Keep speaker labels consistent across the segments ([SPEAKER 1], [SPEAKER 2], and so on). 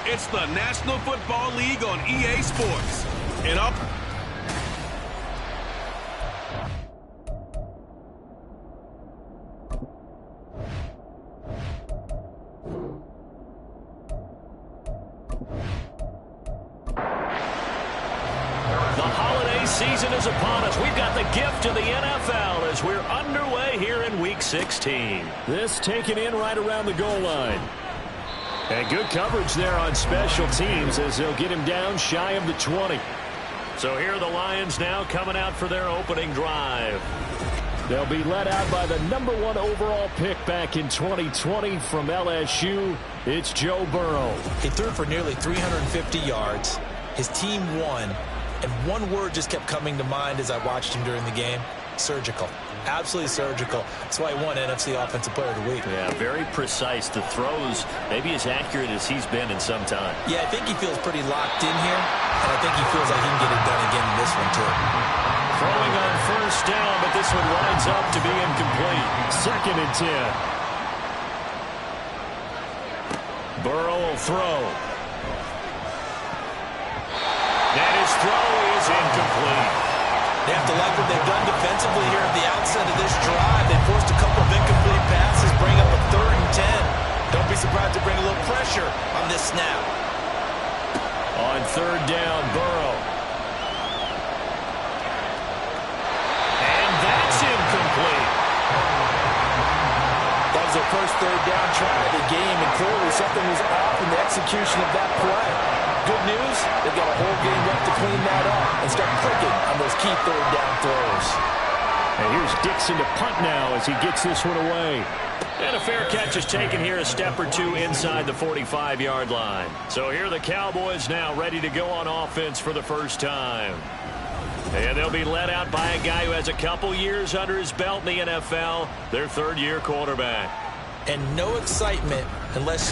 [SPEAKER 1] It's the National Football League on EA Sports. And up.
[SPEAKER 2] Season is upon us. We've got the gift of the NFL as we're underway here in Week 16. This taken in right around the goal line. And good coverage there on special teams as they'll get him down shy of the 20. So here are the Lions now coming out for their opening drive. They'll be led out by the #1 overall pick back in 2020 from LSU. It's Joe Burrow.
[SPEAKER 3] He threw for nearly 350 yards. His team won. And one word just kept coming to mind as I watched him during the game. Surgical. Absolutely surgical. That's why he won NFC Offensive Player of the Week.
[SPEAKER 2] Yeah, very precise. The throws maybe as accurate as he's been in some time.
[SPEAKER 3] Yeah, I think he feels pretty locked in here. And I think he feels like he can get it done again in this one, too.
[SPEAKER 2] Throwing on first down, but this one winds up to be incomplete. 2nd and 10. Burrow will throw. And his throw is incomplete.
[SPEAKER 3] They have to like what they've done defensively here at the outset of this drive. They forced a couple of incomplete passes, bring up a 3rd and 10. Don't be surprised to bring a little pressure on this snap.
[SPEAKER 2] On 3rd down, Burrow. And that's incomplete.
[SPEAKER 3] That was their first 3rd down try of the game, and clearly something was off in the execution of that play. Good news, they've got a whole game left to clean that up and start clicking on those key 3rd down throws.
[SPEAKER 2] And here's Dixon to punt now as he gets this one away. And a fair catch is taken here, a step or two inside the 45-yard line. So here are the Cowboys now ready to go on offense for the first time. And they'll be led out by a guy who has a couple years under his belt in the NFL, their 3rd-year quarterback.
[SPEAKER 3] And no excitement unless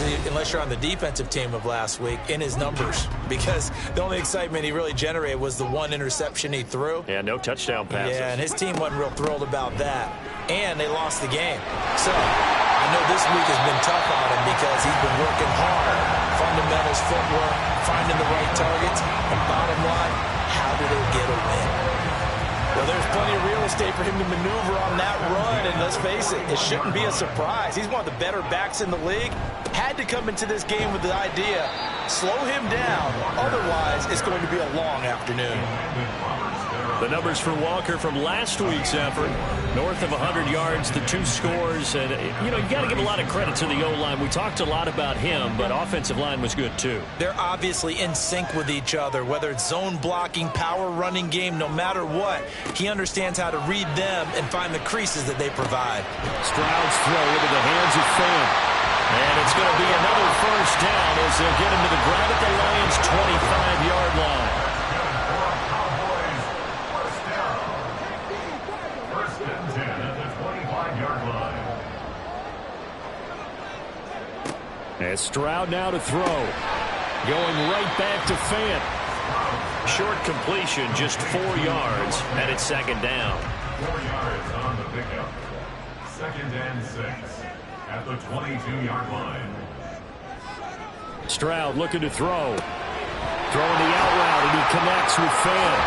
[SPEAKER 3] you're on the defensive team of last week in his numbers, because the only excitement he really generated was the 1 interception he threw.
[SPEAKER 2] Yeah, no touchdown passes.
[SPEAKER 3] Yeah, and his team wasn't real thrilled about that. And they lost the game. So I know this week has been tough on him because he's been working hard. Fundamentals, footwork, finding the right targets. And bottom line, how do they get a win? Well, there's plenty of real estate for him to maneuver on that run, and let's face it, it shouldn't be a surprise. He's one of the better backs in the league. Had to come into this game with the idea, slow him down, otherwise it's going to be a long afternoon.
[SPEAKER 2] The numbers for Walker from last week's effort, north of 100 yards, the 2 scores. And, you know, you got to give a lot of credit to the O-line. We talked a lot about him, but offensive line was good, too.
[SPEAKER 3] They're obviously in sync with each other, whether it's zone blocking, power running game, no matter what. He understands how to read them and find the creases that they provide.
[SPEAKER 2] Stroud's throw into the hands of Fan. And it's going to be another first down as they'll get him to the ground at the Lions' 25-yard line. And Stroud now to throw. Going right back to Fant. Short completion, just 4 yards, and it's 2nd down.
[SPEAKER 4] 4 yards on the pickup. 2nd and 6 at the 22-yard line.
[SPEAKER 2] Stroud looking to throw. Throwing the out route, and he connects with Fant.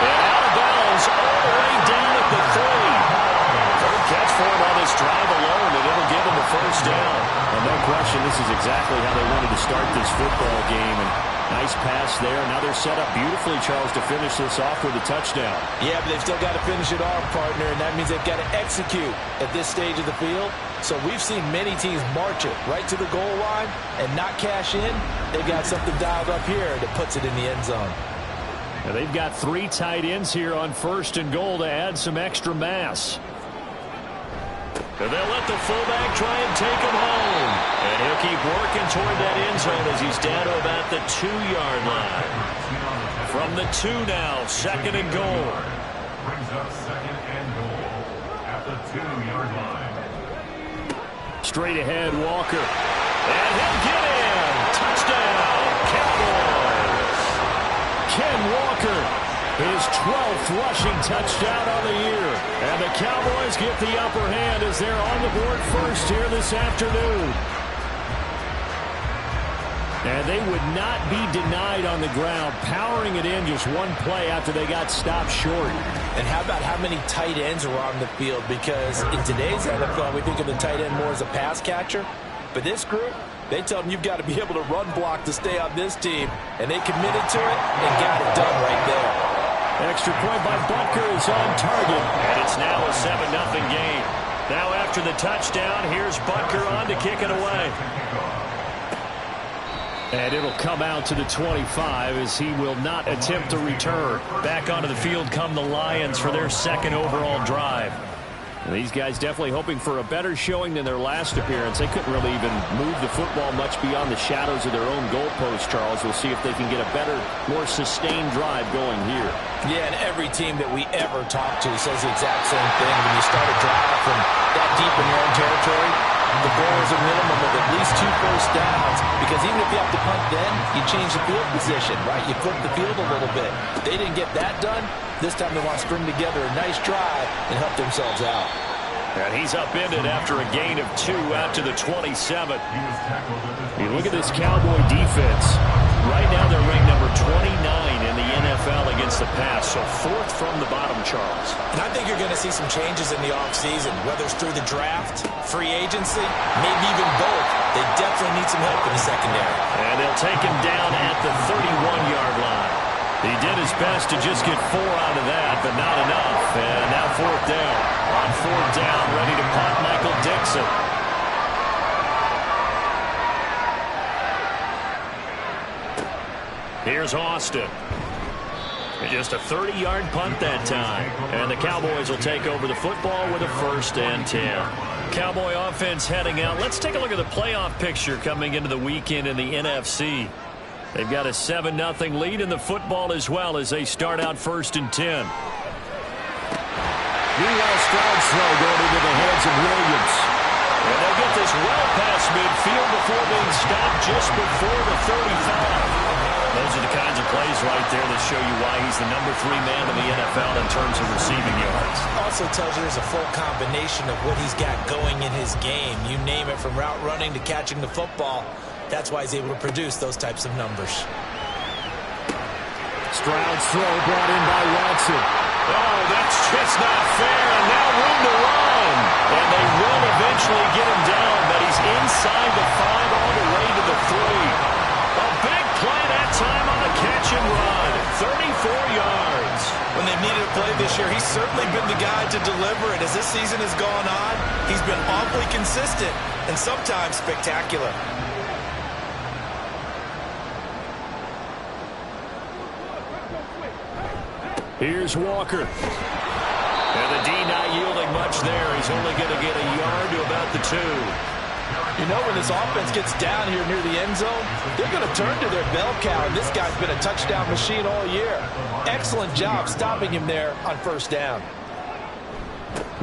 [SPEAKER 2] And out of bounds all the way down at the 30. Third catch for him on this drive alone, and it'll give him the first down. And no question, this is exactly how they wanted to start this football game. And nice pass there. Now they're set up beautifully, Charles, to finish this off with a touchdown.
[SPEAKER 3] Yeah, but they've still got to finish it off, partner, and that means they've got to execute at this stage of the field. So we've seen many teams march it right to the goal line and not cash in. They've got something dialed up here that puts it in the end zone.
[SPEAKER 2] And they've got 3 tight ends here on 1st and goal to add some extra mass. And they'll let the fullback try and take him home. And he'll keep working toward that end zone as he's down to about the 2-yard line. From the 2 now, 2nd and goal.
[SPEAKER 4] Brings up 2nd and goal at the 2-yard line.
[SPEAKER 2] Straight ahead, Walker. And he'll get in. Touchdown, Cowboys. Ken Walker, his 12th rushing touchdown on the year. And the Cowboys get the upper hand as they're on the board first here this afternoon. And they would not be denied on the ground, powering it in just one play after they got stopped short.
[SPEAKER 3] And how about how many tight ends are on the field? Because in today's NFL, we think of the tight end more as a pass catcher. But this group, they tell them you've got to be able to run block to stay on this team. And they committed to it and got it done right there.
[SPEAKER 2] Extra point by Butker is on target. And it's now a 7-0 game. Now after the touchdown, here's Butker on to kick it away. And it'll come out to the 25 as he will not attempt to return. Back onto the field come the Lions for their second overall drive. And these guys definitely hoping for a better showing than their last appearance. They couldn't really even move the football much beyond the shadows of their own goalpost, Charles. We'll see if they can get a better, more sustained drive going here.
[SPEAKER 3] Yeah, and every team that we ever talk to says the exact same thing. When you start a drive from that deep in your own territory, the goal is a minimum of at least 2 first downs, because even if you have to punt then, you change the field position, right? You flip the field a little bit. They didn't get that done. This time they want to string together a nice drive and help themselves out.
[SPEAKER 2] And he's upended after a gain of 2 out to the 27. You look at this Cowboy defense. Right now they're ranked number 29 in the NFL against the pass, so 4th from the bottom, Charles.
[SPEAKER 3] And I think you're going to see some changes in the offseason, whether it's through the draft, free agency, maybe even both. They definitely need some help in the secondary.
[SPEAKER 2] And they'll take him down at the 31-yard line. He did his best to just get 4 out of that, but not enough. And now 4th down. On 4th down, ready to punt, Michael Dixon. Here's Austin. Just a 30-yard punt that time. And the Cowboys will take over the football with a 1st and 10. Cowboy offense heading out. Let's take a look at the playoff picture coming into the weekend in the NFC. They've got a 7-0 lead in the football as well as they start out 1st and 10. Meanwhile, Stroud's throw going into the hands of Williams. And they'll get this well past midfield before being stopped just before the 35. Those are the kinds of plays right there that show you why he's the number 3 man in the NFL in terms of receiving yards.
[SPEAKER 3] Also tells you there's a full combination of what he's got going in his game. You name it, from route running to catching the football. That's why he's able to produce those types of numbers.
[SPEAKER 2] Stroud's throw brought in by Watson. Oh, that's just not fair, and now room to run. And they will eventually get him down, but he's inside the 5 all the way to the 3. A big play that time on a catch and run. 34 yards.
[SPEAKER 3] When they've needed a play this year, he's certainly been the guy to deliver it. As this season has gone on, he's been awfully consistent and sometimes spectacular.
[SPEAKER 2] Here's Walker. And the D not yielding much there. He's only going to get a yard to about the 2.
[SPEAKER 3] You know, when this offense gets down here near the end zone, they're going to turn to their bell cow, and this guy's been a touchdown machine all year. Excellent job stopping him there on 1st down.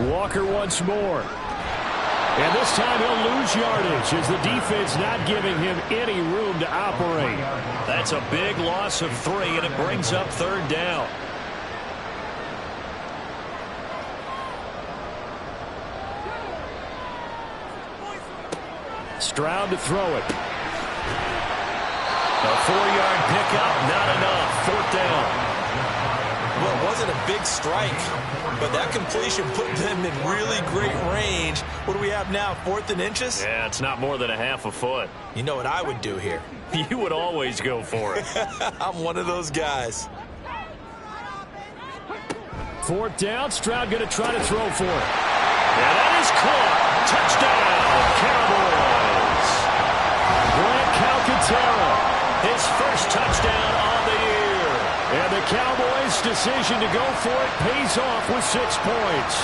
[SPEAKER 2] Walker once more. And this time he'll lose yardage as the defense not giving him any room to operate. That's a big loss of 3, and it brings up 3rd down. Stroud to throw it. A 4-yard pickup, not enough. 4th down.
[SPEAKER 3] Well, it wasn't a big strike, but that completion put them in really great range. What do we have now, 4th and inches?
[SPEAKER 2] Yeah, it's not more than a half a foot.
[SPEAKER 3] You know what I would do here?
[SPEAKER 2] You would always go for it.
[SPEAKER 3] I'm one of those guys.
[SPEAKER 2] 4th down, Stroud going to try to throw for it. And that is caught. Touchdown, Cowboys. Grant Calcaterra, his first touchdown on the year. And the Cowboys' decision to go for it pays off with 6 points.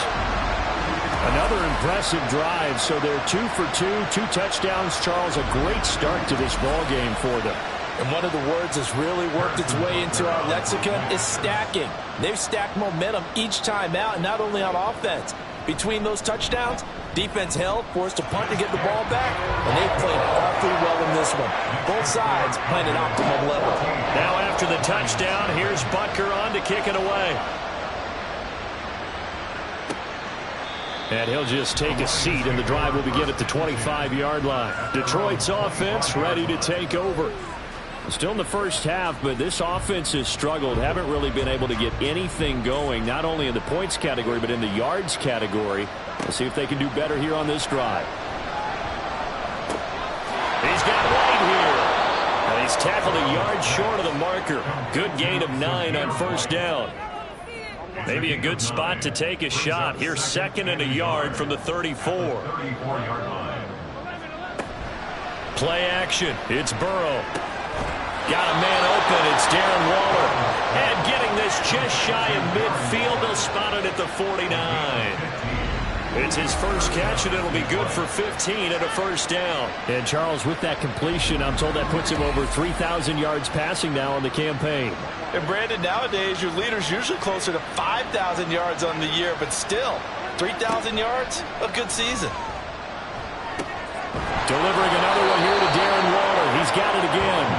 [SPEAKER 2] Another impressive drive, so they're 2 for 2, 2 touchdowns. Charles, a great start to this ball game for them.
[SPEAKER 3] And one of the words that's really worked its way into our lexicon is stacking. They've stacked momentum each time out, and not only on offense. Between those touchdowns, defense held, forced to punt to get the ball back, and they've played awfully well in this one. Both sides playing at optimum level.
[SPEAKER 2] Now after the touchdown, here's Butker on to kick it away. And he'll just take a seat, and the drive will begin at the 25-yard line. Detroit's offense ready to take over. Still in the first half, but this offense has struggled. Haven't really been able to get anything going, not only in the points category, but in the yards category. We'll see if they can do better here on this drive. He's got White here. And he's tackled a yard short of the marker. Good gain of 9 on first down. Maybe a good spot to take a shot. Here's 2nd and a yard from the 34. Play action. It's Burrow. Got a man open. It's Darren Waller. And getting this just shy of midfield. They'll spot it at the 49. It's his first catch, and it'll be good for 15 and a first down. And, Charles, with that completion, I'm told that puts him over 3,000 yards passing now on the campaign.
[SPEAKER 3] And, Brandon, nowadays your leader's usually closer to 5,000 yards on the year, but still, 3,000 yards, a good season.
[SPEAKER 2] Delivering another one here to Darren Waller. He's got it again.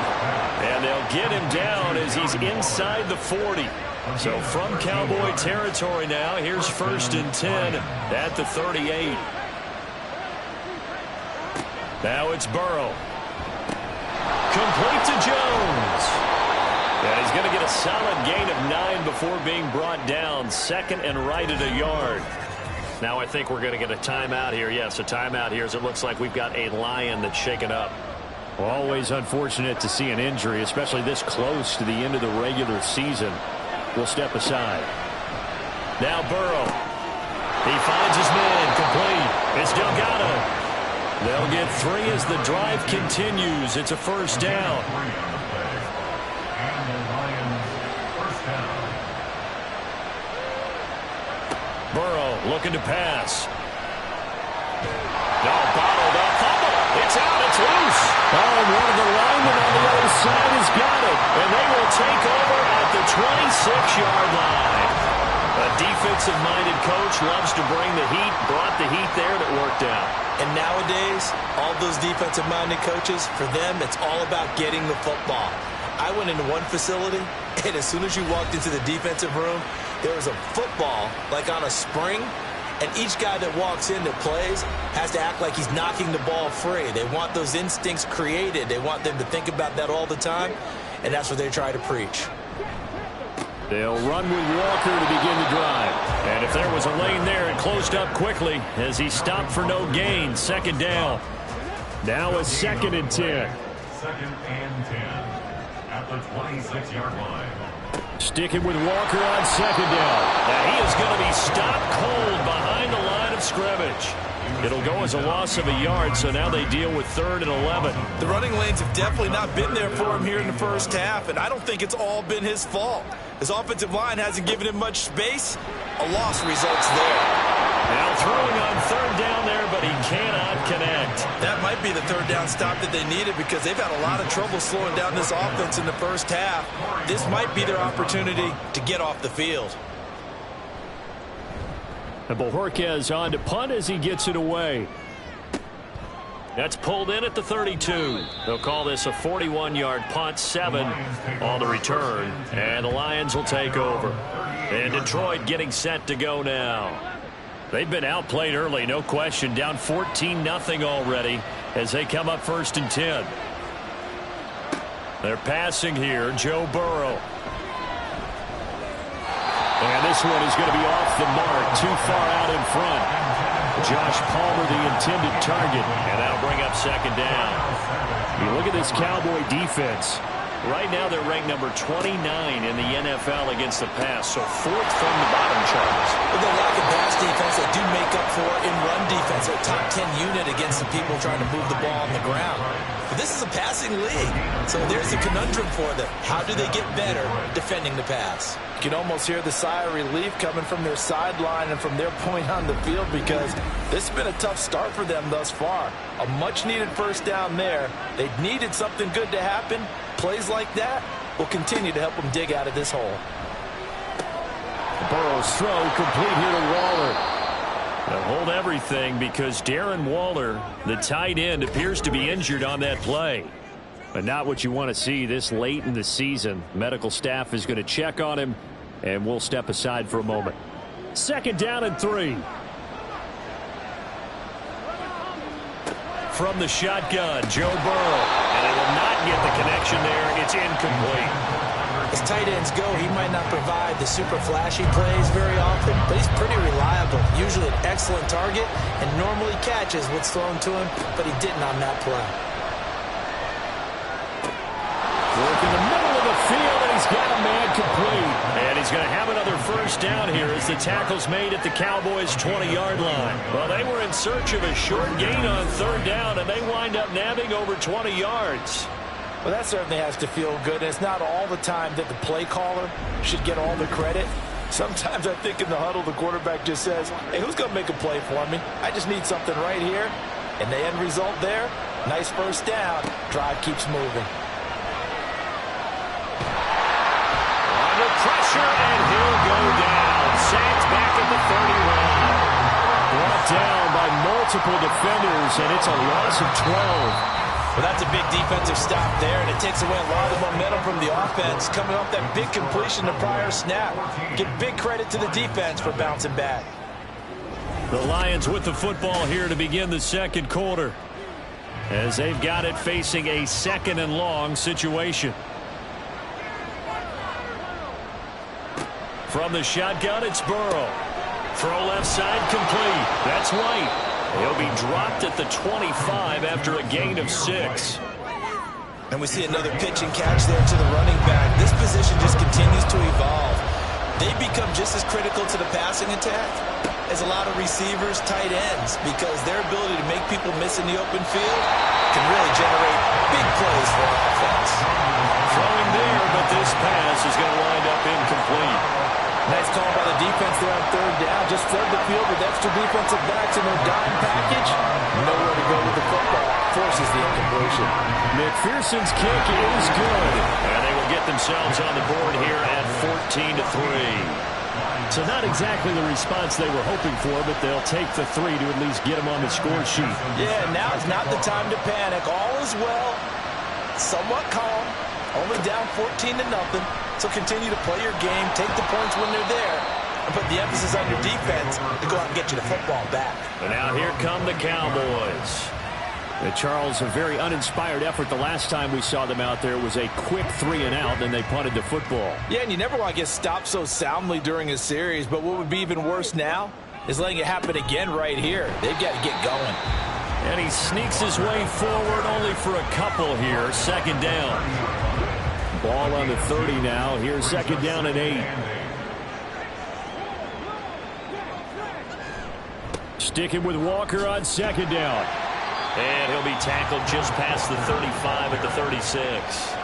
[SPEAKER 2] And they'll get him down as he's inside the 40. So from Cowboy territory now, here's 1st and 10 at the 38. Now it's Burrow. Complete to Jones. And he's going to get a solid gain of 9 before being brought down. 2nd and right at a yard. Now I think we're going to get a timeout here. Yes, a timeout here as it looks like we've got a Lion that's shaken up. Well, always unfortunate to see an injury, especially this close to the end of the regular season. We'll step aside. Now Burrow. He finds his man complete. It's Delgado. They'll get 3 as the drive continues. It's a first down. Burrow looking to pass. No, bottled up. Fumble. It's out. It's loose. Oh, and one of the linemen on the other side has got it. And they will take over at the 26-yard line. A defensive-minded coach loves to bring the heat. Brought the heat there, and it worked out.
[SPEAKER 3] And nowadays, all those defensive-minded coaches, for them, it's all about getting the football. I went into one facility, and as soon as you walked into the defensive room, there was a football, like on a spring, and each guy that walks in that plays has to act like he's knocking the ball free. They want those instincts created. They want them to think about that all the time, and that's what they try to preach.
[SPEAKER 2] They'll run with Walker to begin the drive. And if there was a lane there, it closed up quickly as he stopped for no gain. 2nd down. Now a 2nd and 10.
[SPEAKER 4] 2nd and 10 at the 26-yard line.
[SPEAKER 2] Sticking with Walker on 2nd down. Now he is going to be stopped cold behind the line of scrimmage. It'll go as a loss of a yard, so now they deal with 3rd and 11.
[SPEAKER 3] The running lanes have definitely not been there for him here in the first half, and I don't think it's all been his fault. His offensive line hasn't given him much space. A loss results there.
[SPEAKER 2] Now throwing on 3rd down there, but he cannot connect.
[SPEAKER 3] That might be the 3rd down stop that they needed because they've had a lot of trouble slowing down this offense in the first half. This might be their opportunity to get off the field.
[SPEAKER 2] And Bojorquez on to punt as he gets it away. That's pulled in at the 32. They'll call this a 41-yard punt, 7 on the return. And the Lions will take over. And Detroit getting set to go now. They've been outplayed early, no question. Down 14-0 already as they come up 1st and 10. They're passing here, Joe Burrow. And this one is going to be off the mark, too far out in front. Josh Palmer, the intended target, and that'll bring up 2nd down. You look at this Cowboy defense. Right now they're ranked number 29 in the NFL against the pass, so 4th from the bottom, Charles.
[SPEAKER 3] With the lack of pass defense, they do make up for in run defense. They're top 10 unit against the people trying to move the ball on the ground. But this is a passing league, so there's a conundrum for them. How do they get better defending the pass? You can almost hear the sigh of relief coming from their sideline and from their point on the field because this has been a tough start for them thus far. A much-needed first down there. They needed something good to happen. Plays like that will continue to help them dig out of this hole.
[SPEAKER 2] Burrow's throw complete here to Waller. They'll hold everything because Darren Waller, the tight end, appears to be injured on that play. But not what you want to see this late in the season. Medical staff is going to check on him, and we'll step aside for a moment. 2nd down and 3. From the shotgun, Joe Burrow. And it will not couldn't get the connection there. It's incomplete.
[SPEAKER 3] As tight ends go, he might not provide the super flashy plays very often, but he's pretty reliable. Usually an excellent target and normally catches what's thrown to him, but he didn't on that play.
[SPEAKER 2] Work in the middle of the field, and he's got a man complete. And he's going to have another first down here as the tackle's made at the Cowboys' 20-yard line. Well, they were in search of a short gain on third down, and they wind up nabbing over 20 yards.
[SPEAKER 3] Well, that certainly has to feel good. And it's not all the time that the play caller should get all the credit. Sometimes I think in the huddle, the quarterback just says, hey, who's going to make a play for me? I just need something right here. And the end result there, nice first down. Drive keeps moving.
[SPEAKER 2] Under pressure, and he'll go down. Saints back at the 31. Brought down by multiple defenders, and it's a loss of 12.
[SPEAKER 3] Well, that's a big defensive stop there, and it takes away a lot of momentum from the offense coming off that big completion the prior snap. Give big credit to the defense for bouncing back.
[SPEAKER 2] The Lions with the football here to begin the second quarter, as they've got it facing a second and long situation. From the shotgun, it's Burrow. Throw left side complete. That's White. He'll be dropped at the 25 after a gain of 6.
[SPEAKER 3] And we see another pitch and catch there to the running back. This position just continues to evolve. They become just as critical to the passing attack as a lot of receivers, tight ends, because their ability to make people miss in the open field can really generate big plays for offense.
[SPEAKER 2] Throwing there, but this pass is going to wind up incomplete.
[SPEAKER 3] Nice call by the defense there on third down. Just flood the field with extra defensive backs in their dime package. Nowhere to go with the football. Forces the incompletion.
[SPEAKER 2] McPherson's kick is good. And they will get themselves on the board here at 14-3. So not exactly the response they were hoping for, but they'll take the 3 to at least get them on the score sheet.
[SPEAKER 3] Yeah, now is not the time to panic. All is well. Somewhat calm. Only down 14-0. So continue to play your game, take the points when they're there, and put the emphasis on your defense to go out and get you the football back.
[SPEAKER 2] And now here come the Cowboys. Charles, a very uninspired effort the last time we saw them out there was a quick 3-and-out, and they punted the football.
[SPEAKER 3] Yeah, and you never want to get stopped so soundly during a series, but what would be even worse now is letting it happen again right here. They've got to get going.
[SPEAKER 2] And he sneaks his way forward only for a couple here. Second down. Ball on the 30 now. Here's second down and 8. Sticking with Walker on second down. And he'll be tackled just past the 35 at the 36.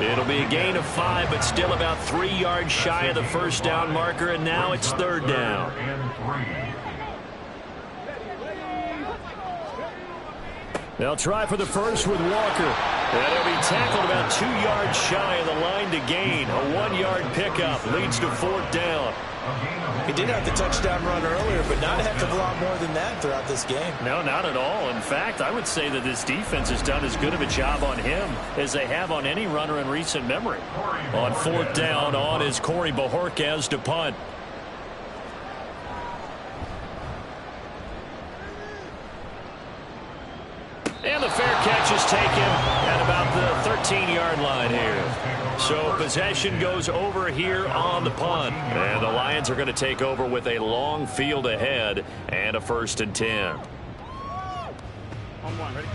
[SPEAKER 2] It'll be a gain of 5, but still about 3 yards shy of the first down marker, and now it's third down. They'll try for the first with Walker. And he'll be tackled about 2 yards shy of the line to gain. A 1-yard pickup leads to fourth down.
[SPEAKER 3] He did have the touchdown run earlier, but not a heck of a lot more than that throughout this game.
[SPEAKER 2] No, not at all. In fact, I would say that this defense has done as good of a job on him as they have on any runner in recent memory. On fourth down, on is Corey Bojorquez to punt. And the fair catch is taken at about the 13-yard line here. So possession goes over here on the punt. And the Lions are going to take over with a long field ahead and a 1st and 10.
[SPEAKER 5] On one, ready?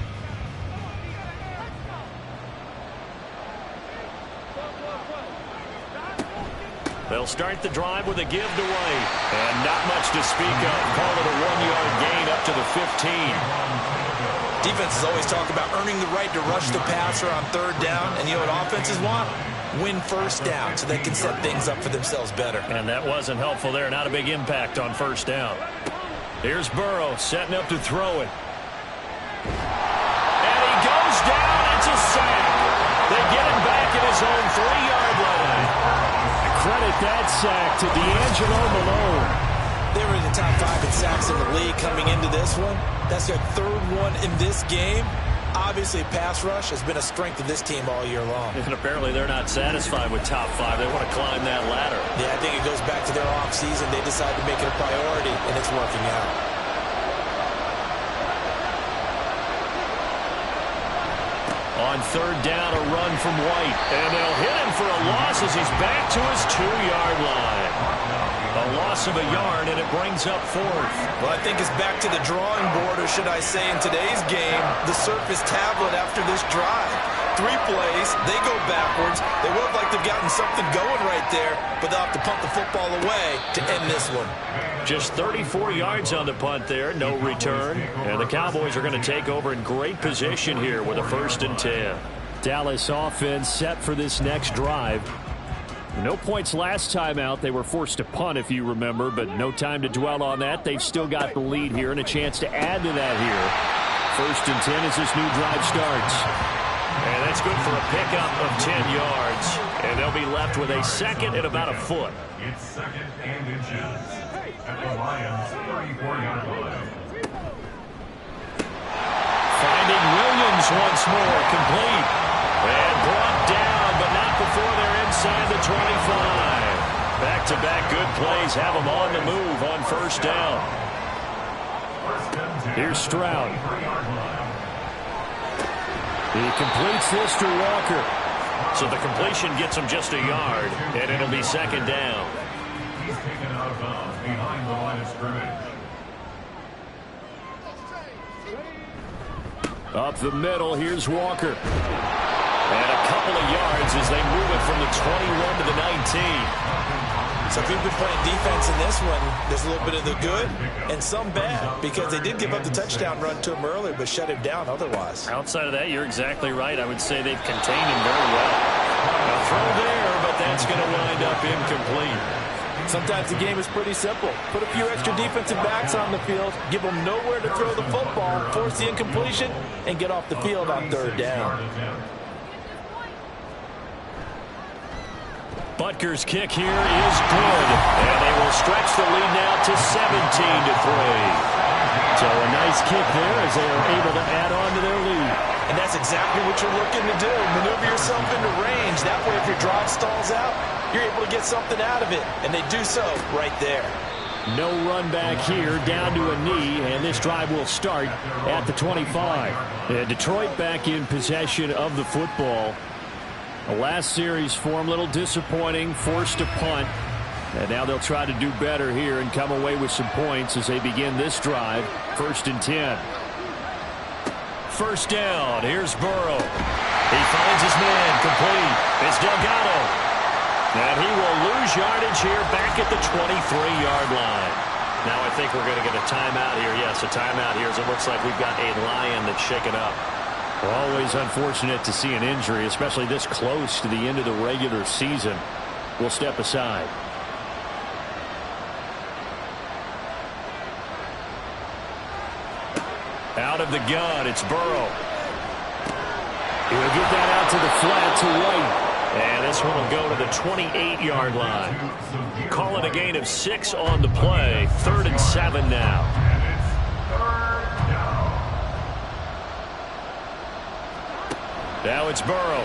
[SPEAKER 2] They'll start the drive with a give away. And not much to speak of. Call it a 1-yard gain up to the 15.
[SPEAKER 3] Defenses always talk about earning the right to rush the passer on third down. And you know what offenses want? Win first down so they can set things up for themselves better.
[SPEAKER 2] And that wasn't helpful there. Not a big impact on first down. Here's Burrow setting up to throw it. And he goes down. It's a sack. They get him back at his own 3-yard line. Credit that sack to D'Angelo Malone.
[SPEAKER 3] They were in the top 5 in sacks in the league coming into this one. That's their 3rd one in this game. Obviously, pass rush has been a strength of this team all year long.
[SPEAKER 2] And apparently they're not satisfied with top 5. They want to climb that ladder.
[SPEAKER 3] Yeah, I think it goes back to their offseason. They decided to make it a priority, and it's working out.
[SPEAKER 2] On On third down, a run from White. And they'll hit him for a loss as he's back to his 2-yard line. A loss of a yard, and it brings up fourth.
[SPEAKER 3] Well, I think it's back to the drawing board, or should I say in today's game, the Surface tablet after this drive. 3 plays, they go backwards. They look like they've gotten something going right there, but they'll have to punt the football away to end this one.
[SPEAKER 2] Just 34 yards on the punt there, no return. And the Cowboys are going to take over in great position here with a 1st and 10. Dallas offense set for this next drive. No points last time out. They were forced to punt, if you remember, but no time to dwell on that. They've still got the lead here and a chance to add to that here. 1st and 10 as this new drive starts. And that's good for a pickup of 10 yards. And they'll be left with a 2nd and about a foot.
[SPEAKER 4] It's 2nd and inches at the Lions' 34-yard line.
[SPEAKER 2] Finding Williams once more, complete. And brought down, but not before they're inside the 25. Back-to-back good plays have them on the move on 1st down. Here's Stroud. He completes this to Walker. So the completion gets him just a yard, and it'll be 2nd down.
[SPEAKER 4] He's taken out of bounds behind the line of scrimmage.
[SPEAKER 2] Up the middle, here's Walker. And a couple of yards as they move it from the 21 to the 19.
[SPEAKER 3] So if you've been playing defense in this one, there's a little bit of the good and some bad, because they did give up the touchdown run to him earlier, but shut him down otherwise.
[SPEAKER 2] Outside of that, you're exactly right. I would say they've contained him very well. A throw there, but that's going to wind up incomplete.
[SPEAKER 5] Sometimes the game is pretty simple. Put a few extra defensive backs on the field, give them nowhere to throw the football, force the incompletion, and get off the field on 3rd down.
[SPEAKER 2] Butker's kick here is good, and they will stretch the lead now to 17-3. So a nice kick there as they are able to add on to their lead.
[SPEAKER 3] And that's exactly what you're looking to do. Maneuver yourself into range. That way, if your drive stalls out, you're able to get something out of it. And they do so right there.
[SPEAKER 2] No run back here, down to a knee, and this drive will start at the 25. And Detroit back in possession of the football. The last series for them, a little disappointing, forced to punt. And now they'll try to do better here and come away with some points as they begin this drive. 1st and 10. 1st down. Here's Burrow. He finds his man. Complete. It's Delgado. And he will lose yardage here back at the 23-yard line. Now I think we're going to get a timeout here. Yes, a timeout here as it looks like we've got a Lion that's shaken up. Always unfortunate to see an injury, especially this close to the end of the regular season. We'll step aside. Out of the gun, it's Burrow. He'll get that out to the flat to White. And this one will go to the 28-yard line. Call it a gain of 6 on the play. 3rd and 7 now. Now it's Burrow.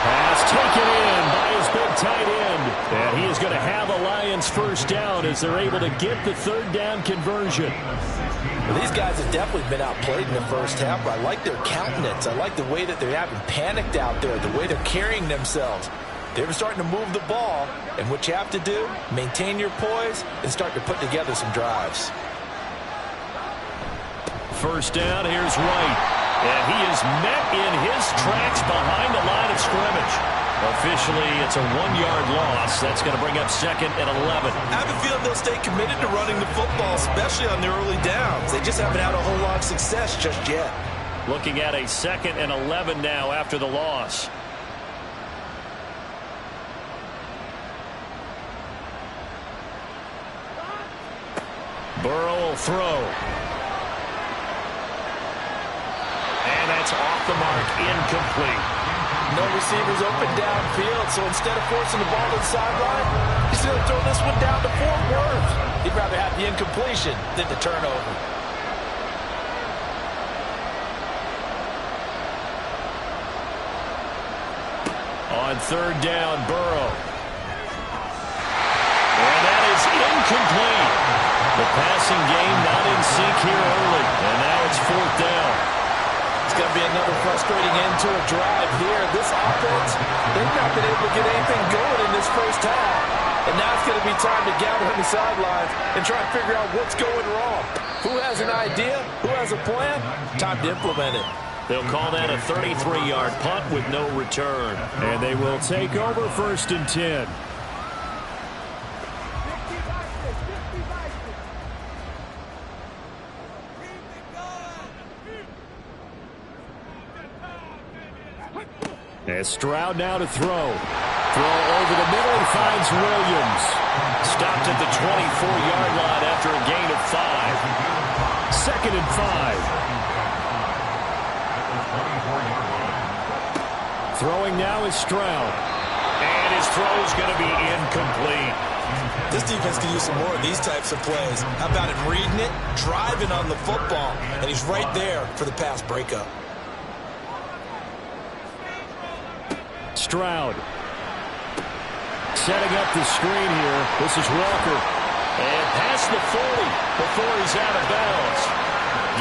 [SPEAKER 2] Pass taken in by his big tight end. And he is going to have a Lions 1st down as they're able to get the 3rd down conversion.
[SPEAKER 3] Well, these guys have definitely been outplayed in the 1st half, but I like their countenance. I like the way that they're having panicked out there, the way they're carrying themselves. They're starting to move the ball, and what you have to do, maintain your poise and start to put together some drives.
[SPEAKER 2] 1st down, here's White. And he is met in his tracks behind the line of scrimmage. Officially, it's a 1-yard loss. That's going to bring up 2nd and 11.
[SPEAKER 3] I have a feeling they'll stay committed to running the football, especially on their early downs. They just haven't had a whole lot of success just yet.
[SPEAKER 2] Looking at a 2nd and 11 now after the loss. Burrow will throw. And that's off the mark, incomplete.
[SPEAKER 5] No receivers open downfield, so instead of forcing the ball to the sideline, he's going to throw this one down to Fort Worth. He'd rather have the incompletion than the turnover.
[SPEAKER 2] On 3rd down, Burrow. And that is incomplete. The passing game not in sync here early, and now it's 4th down.
[SPEAKER 5] It's going to be another frustrating end to a drive here. This offense, they've not been able to get anything going in this first half. And now it's going to be time to gather on the sidelines and try and figure out what's going wrong. Who has an idea? Who has a plan? Time to implement it.
[SPEAKER 2] They'll call that a 33-yard punt with no return. And they will take over 1st and 10. And Stroud now to throw. Throw over the middle. He finds Williams. Stopped at the 24-yard line after a gain of 5. 2nd and 5. Throwing now is Stroud. And his throw is going to be incomplete.
[SPEAKER 3] This defense can use some more of these types of plays. How about him reading it, driving on the football, and he's right there for the pass breakup.
[SPEAKER 2] Stroud. Setting up the screen here. This is Walker. And past the 40 before he's out of bounds.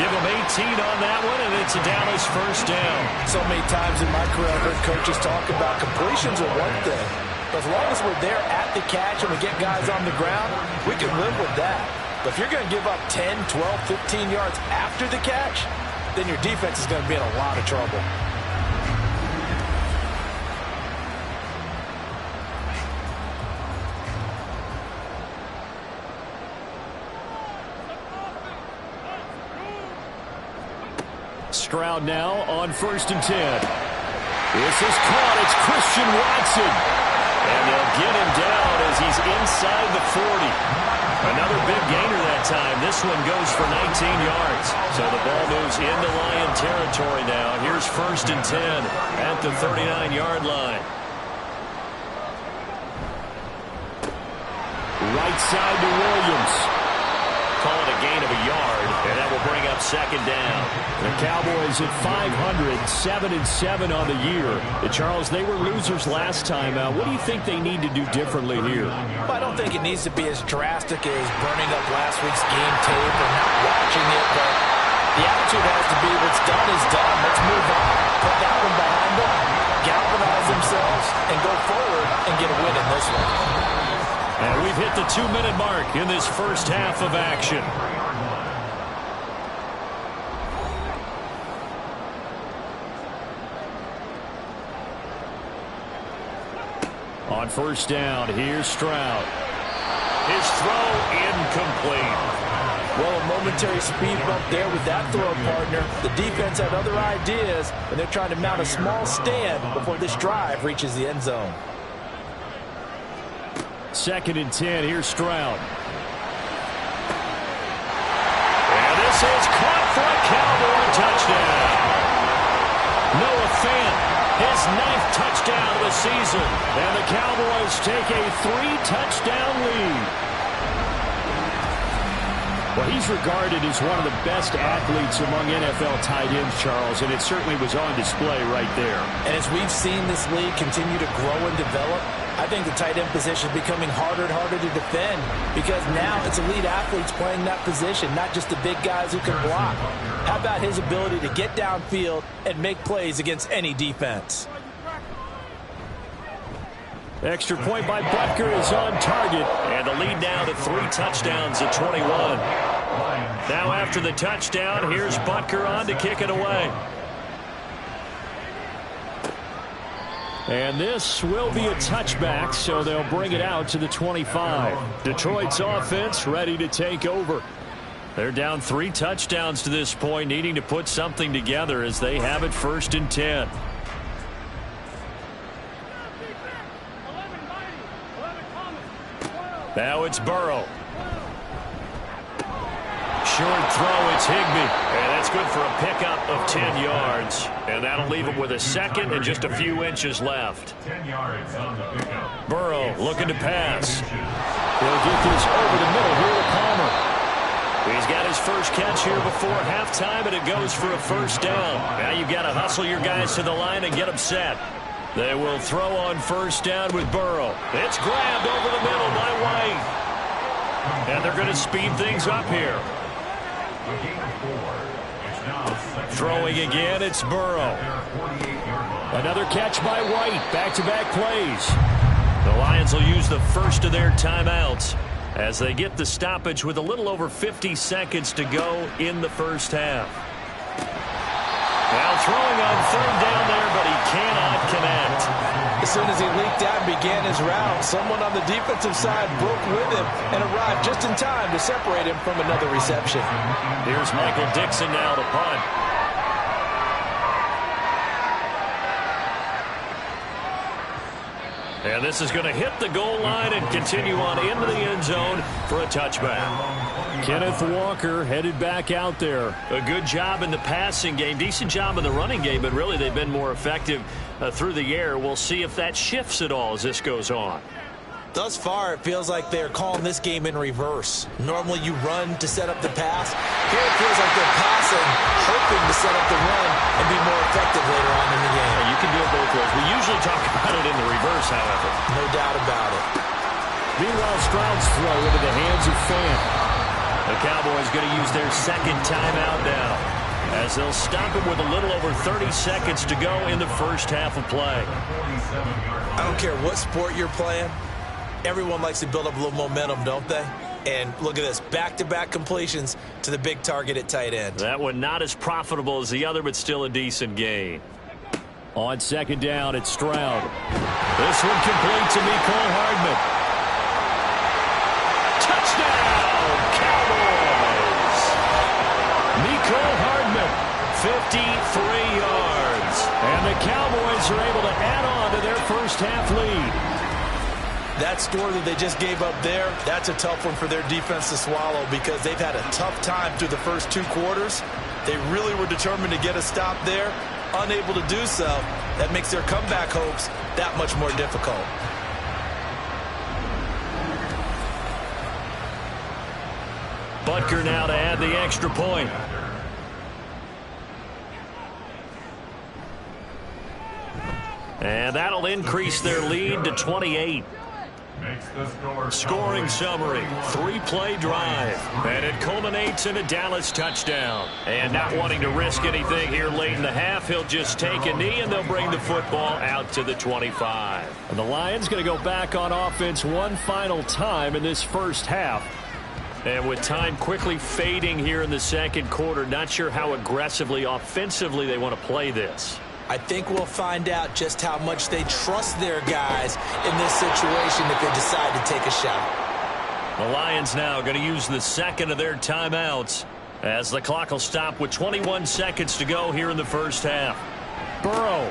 [SPEAKER 2] Give him 18 on that one, and it's a Dallas 1st down.
[SPEAKER 5] So many times in my career I've heard coaches talk about completions are one thing. But as long as we're there at the catch and we get guys on the ground, we can live with that. But if you're going to give up 10, 12, 15 yards after the catch, then your defense is going to be in a lot of trouble.
[SPEAKER 2] Stroud now on 1st and 10. This is caught. It's Christian Watson. And they'll get him down as he's inside the 40. Another big gainer that time. This one goes for 19 yards. So the ball moves into Lion territory now. Here's 1st and 10 at the 39-yard line. Right side to Williams. Call it a gain of a yard, and that will bring up 2nd down. The Cowboys at 500, 7-7 on the year. Charles, they were losers last time. What do you think they need to do differently here?
[SPEAKER 5] Well, I don't think it needs to be as drastic as burning up last week's game tape or not watching it, but the attitude has to be what's done is done. Let's move on. Put that one behind them, galvanize themselves, and go forward and get a win in this one.
[SPEAKER 2] And we've hit the 2-minute mark in this first half of action. On 1st down, here's Stroud. His throw incomplete.
[SPEAKER 5] Well, a momentary speed bump there with that throw, partner. The defense had other ideas, and they're trying to mount a small stand before this drive reaches the end zone.
[SPEAKER 2] 2nd and 10. Here's Stroud. And this is caught for a Cowboy touchdown. Noah Fant, his 9th touchdown of the season. And the Cowboys take a 3-touchdown lead. Well, he's regarded as one of the best athletes among NFL tight ends, Charles, and it certainly was on display right there.
[SPEAKER 5] And as we've seen this league continue to grow and develop, I think the tight end position is becoming harder and harder to defend because now it's elite athletes playing that position, not just the big guys who can block. How about his ability to get downfield and make plays against any defense?
[SPEAKER 2] Extra point by Butker is on target. And the lead now to 3 touchdowns at 21. Now after the touchdown, here's Butker on to kick it away. And this will be a touchback, so they'll bring it out to the 25. Detroit's offense ready to take over. They're down 3 touchdowns to this point, needing to put something together as they have it 1st and 10. Now it's Burrow. Short throw, it's Higbee. And that's good for a pickup of 10 yards. And that'll leave him with a 2nd and just a few inches left.
[SPEAKER 4] 10 yards on the pickup.
[SPEAKER 2] Burrow looking to pass. He'll get this over the middle here to Palmer. He's got his first catch here before halftime, and it goes for a 1st down. Now you've got to hustle your guys to the line and get them set. They will throw on 1st down with Burrow. It's grabbed over the middle by White. And they're going to speed things up here.
[SPEAKER 4] A gain of 4. It's now second
[SPEAKER 2] Throwing
[SPEAKER 4] and
[SPEAKER 2] again,
[SPEAKER 4] 6
[SPEAKER 2] it's Burrow.
[SPEAKER 4] at their 48-yard line.
[SPEAKER 2] Another catch by White. Back-to-back plays. The Lions will use the first of their timeouts as they get the stoppage with a little over 50 seconds to go in the first half. Now throwing on third down there, but he cannot connect.
[SPEAKER 5] As soon as he leaked out and began his route, someone on the defensive side broke with him and arrived just in time to separate him from another reception.
[SPEAKER 2] Here's Michael Dixon now to punt. And this is going to hit the goal line and continue on into the end zone for a touchback. Kenneth Walker headed back out there. A good job in the passing game. Decent job in the running game, but really they've been more effective through the air. We'll see if that shifts at all as this goes on.
[SPEAKER 3] Thus far, it feels like they're calling this game in reverse. Normally, you run to set up the pass. Here, it feels like they're passing, hoping to set up the run and be more effective later on in the game.
[SPEAKER 2] You can do it both ways. We usually talk about it in the reverse, however.
[SPEAKER 3] No doubt about it.
[SPEAKER 2] Meanwhile, Stroud's throw into the hands of Fan. The Cowboys going to use their second timeout now, as they'll stop him with a little over 30 seconds to go in the first half of play.
[SPEAKER 3] I don't care what sport you're playing. Everyone likes to build up a little momentum, don't they? And look at this, back-to-back completions to the big target at tight end.
[SPEAKER 2] That one not as profitable as the other, but still a decent gain. On second down, it's Stroud. This one complete to Mecole Hardman. Touchdown, Cowboys! Mecole Hardman, 53 yards. And the Cowboys are able to add on to their first half lead.
[SPEAKER 3] That score that they just gave up there, that's a tough one for their defense to swallow because they've had a tough time through the first two quarters. They really were determined to get a stop there, unable to do so. That makes their comeback hopes that much more difficult.
[SPEAKER 2] Butker now to add the extra point. And that'll increase their lead to 28.
[SPEAKER 4] Makes the score
[SPEAKER 2] Scoring summary, 3-play drive, and it culminates in a Dallas touchdown. And not wanting to risk anything here late in the half, he'll just take a knee and they'll bring the football out to the 25. And the Lions going to go back on offense one final time in this first half. And with time quickly fading here in the second quarter, not sure how aggressively, offensively they want to play this.
[SPEAKER 3] I think we'll find out just how much they trust their guys in this situation if they decide to take a shot.
[SPEAKER 2] The Lions now going to use the second of their timeouts as the clock will stop with 21 seconds to go here in the first half. Burrow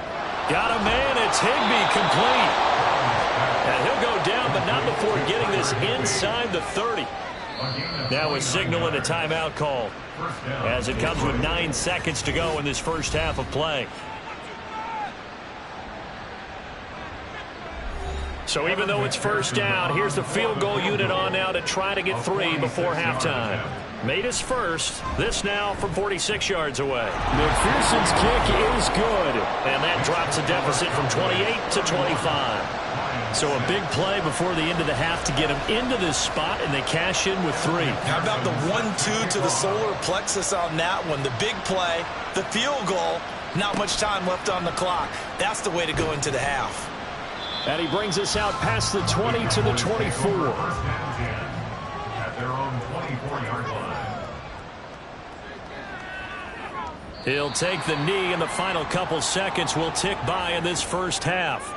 [SPEAKER 2] got a man. It's Higbee complete. And he'll go down, but not before getting this inside the 30. Now a signal and a timeout call as it comes with 9 seconds to go in this first half of play. So even though it's first down, here's the field goal unit on now to try to get 3 before halftime. Made us first. This now from 46 yards away. McPherson's kick is good. And that drops the deficit from 28 to 25. So a big play before the end of the half to get them into this spot, and they cash in with 3.
[SPEAKER 3] How about the 1-2 to the solar plexus on that one? The big play, the field goal, not much time left on the clock. That's the way to go into the half.
[SPEAKER 2] And he brings us out past the 20 to the 24.
[SPEAKER 4] First and 10 at their own 24-yard line.
[SPEAKER 2] He'll take the knee, and the final couple seconds will tick by in this first half.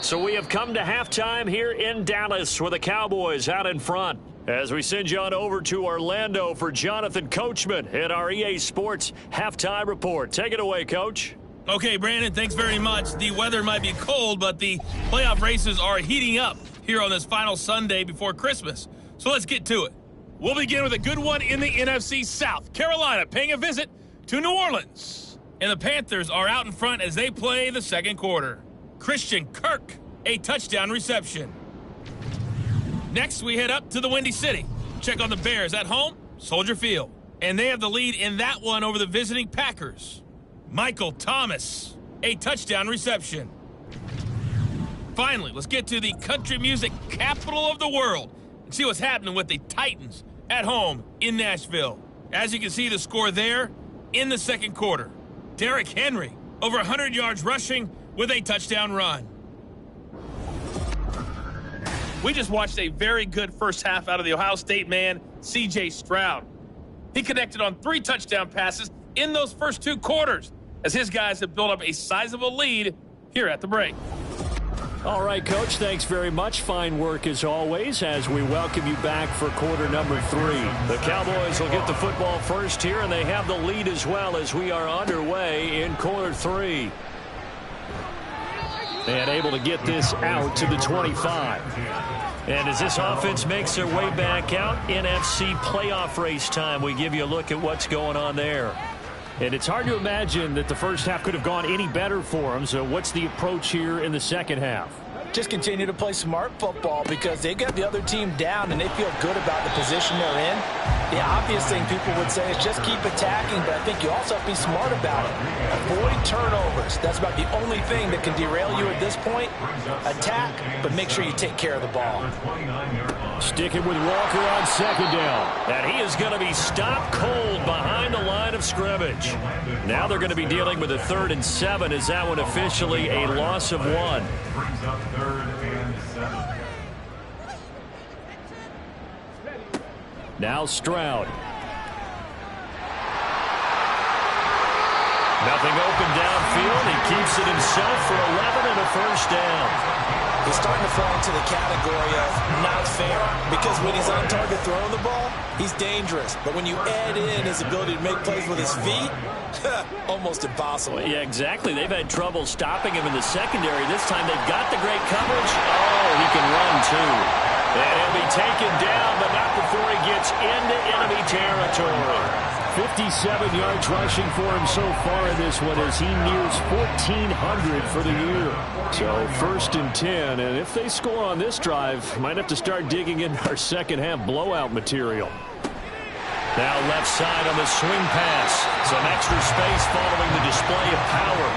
[SPEAKER 2] So we have come to halftime here in Dallas with the Cowboys out in front. As we send you on over to Orlando for Jonathan Coachman at our EA Sports Halftime Report. Take it away, Coach.
[SPEAKER 6] Okay, Brandon, thanks very much. The weather might be cold, but the playoff races are heating up here on this final Sunday before Christmas. So let's get to it. We'll begin with a good one in the NFC South. Carolina paying a visit to New Orleans. And the Panthers are out in front as they play the second quarter. Christian Kirk, a touchdown reception. Next, we head up to the Windy City. Check on the Bears at home, Soldier Field. And they have the lead in that one over the visiting Packers. Michael Thomas, a touchdown reception. Finally, let's get to the country music capital of the world and see what's happening with the Titans at home in Nashville. As you can see, the score there in the second quarter. Derrick Henry, over 100 yards rushing with a touchdown run. We just watched a very good first half out of the Ohio State man, C.J. Stroud. He connected on 3 touchdown passes in those first 2 quarters, as his guys have built up a sizable lead here at the break.
[SPEAKER 2] All right, Coach, thanks very much. Fine work as always as we welcome you back for quarter number 3. The Cowboys will get the football first here, and they have the lead as well as we are underway in quarter 3. And able to get this out to the 25. And as this offense makes their way back out, NFC playoff race time, we give you a look at what's going on there. And it's hard to imagine that the first half could have gone any better for them. So what's the approach here in the second half?
[SPEAKER 5] Just continue to play smart football because they got the other team down and they feel good about the position they're in. The obvious thing people would say is just keep attacking, but I think you also have to be smart about it. Avoid turnovers. That's about the only thing that can derail you at this point. Attack, but make sure you take care of the ball.
[SPEAKER 2] Sticking with Walker on second down. And he is going to be stopped cold behind the line of scrimmage. Now they're going to be dealing with a 3rd and 7. Is that one officially a loss of 1?
[SPEAKER 4] Brings up 3rd and 7.
[SPEAKER 2] Now Stroud. Nothing open downfield. He keeps it himself for 11 and a first down.
[SPEAKER 3] He's starting to fall into the category of not fair, because when he's on target throwing the ball, he's dangerous. But when you add in his ability to make plays with his feet, almost impossible.
[SPEAKER 2] Well, yeah, exactly. They've had trouble stopping him in the secondary. This time they've got the great coverage. Oh, he can run too. And he'll be taken down, but not before he gets into enemy territory. 57 yards rushing for him so far in this one as he nears 1,400 for the year. So 1st and 10, and if they score on this drive, might have to start digging in our second half blowout material. Now left side on the swing pass. Some extra space following the display of power.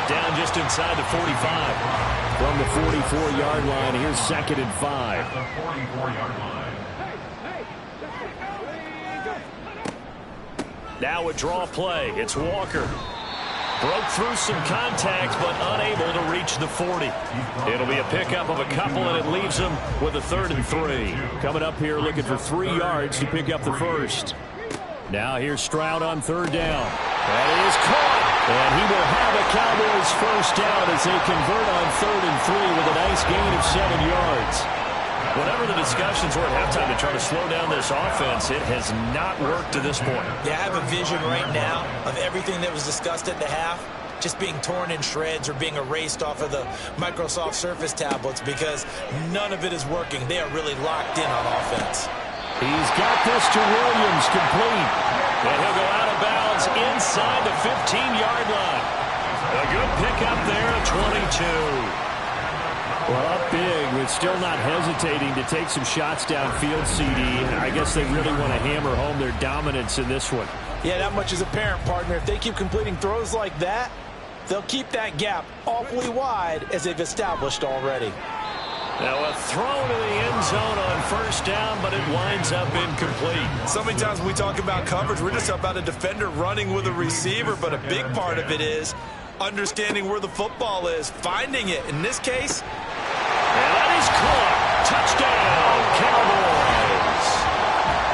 [SPEAKER 2] Down just inside the 45. From the 44-yard line, here's 2nd and 5.
[SPEAKER 4] At the 44-yard line.
[SPEAKER 2] Now a draw play. It's Walker. Broke through some contact, but unable to reach the 40. It'll be a pickup of a couple, and it leaves him with a 3rd and 3. Coming up here looking for 3 yards to pick up the first. Now here's Stroud on 3rd down. That is caught. And he will have a Cowboys first down as they convert on 3rd and 3 with a nice gain of 7 yards. Whatever the discussions were at halftime to try to slow down this offense, it has not worked to this point.
[SPEAKER 3] Yeah, I have a vision right now of everything that was discussed at the half just being torn in shreds or being erased off of the Microsoft Surface tablets because none of it is working. They are really locked in on offense.
[SPEAKER 2] He's got this to Williams, complete. And he'll go out of bounds inside the 15-yard line. A good pickup there at 22. Well, up big, but still not hesitating to take some shots downfield, CD. I guess they really want to hammer home their dominance in this one.
[SPEAKER 5] Yeah, that much is apparent, partner. If they keep completing throws like that, they'll keep that gap awfully wide as they've established already.
[SPEAKER 2] Now a throw to the end zone on 1st down, but it winds up incomplete.
[SPEAKER 3] So many times when we talk about coverage, we're just about a defender running with a receiver, but a big part of it is understanding where the football is, finding it. In this case,
[SPEAKER 2] and that is caught. Touchdown, Cowboys.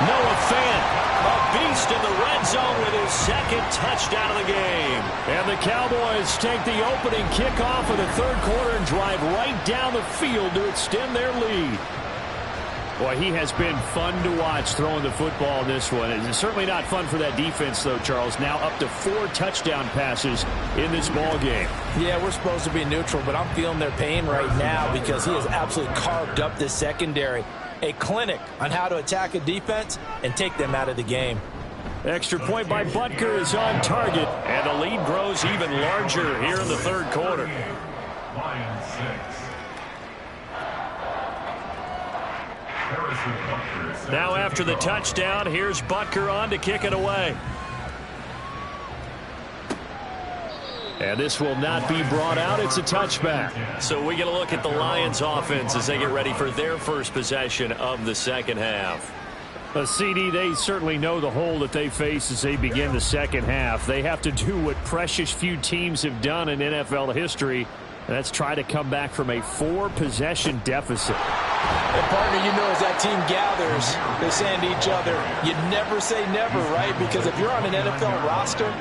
[SPEAKER 2] Noah Fant, a beast in the red zone with his 2nd touchdown of the game. And the Cowboys take the opening kickoff of the 3rd quarter and drive right down the field to extend their lead. Boy, he has been fun to watch throwing the football in this one. It's certainly not fun for that defense, though, Charles. Now up to 4 touchdown passes in this ball game.
[SPEAKER 5] Yeah, we're supposed to be neutral, but I'm feeling their pain right now because he has absolutely carved up this secondary. A clinic on how to attack a defense and take them out of the game.
[SPEAKER 2] Extra point by Butker is on target, and the lead grows even larger here in the 3rd quarter.
[SPEAKER 4] Lions 6.
[SPEAKER 2] Now after the touchdown, here's Butker on to kick it away. And this will not be brought out. It's a touchback. So we get a look at the Lions offense as they get ready for their first possession of the second half. CD, they certainly know the hole that they face as they begin the second half. They have to do what precious few teams have done in NFL history, and that's try to come back from a 4-possession deficit.
[SPEAKER 5] And, partner, you know, as that team gathers, they're saying to each other, you never say never, right? Because if you're on an NFL roster,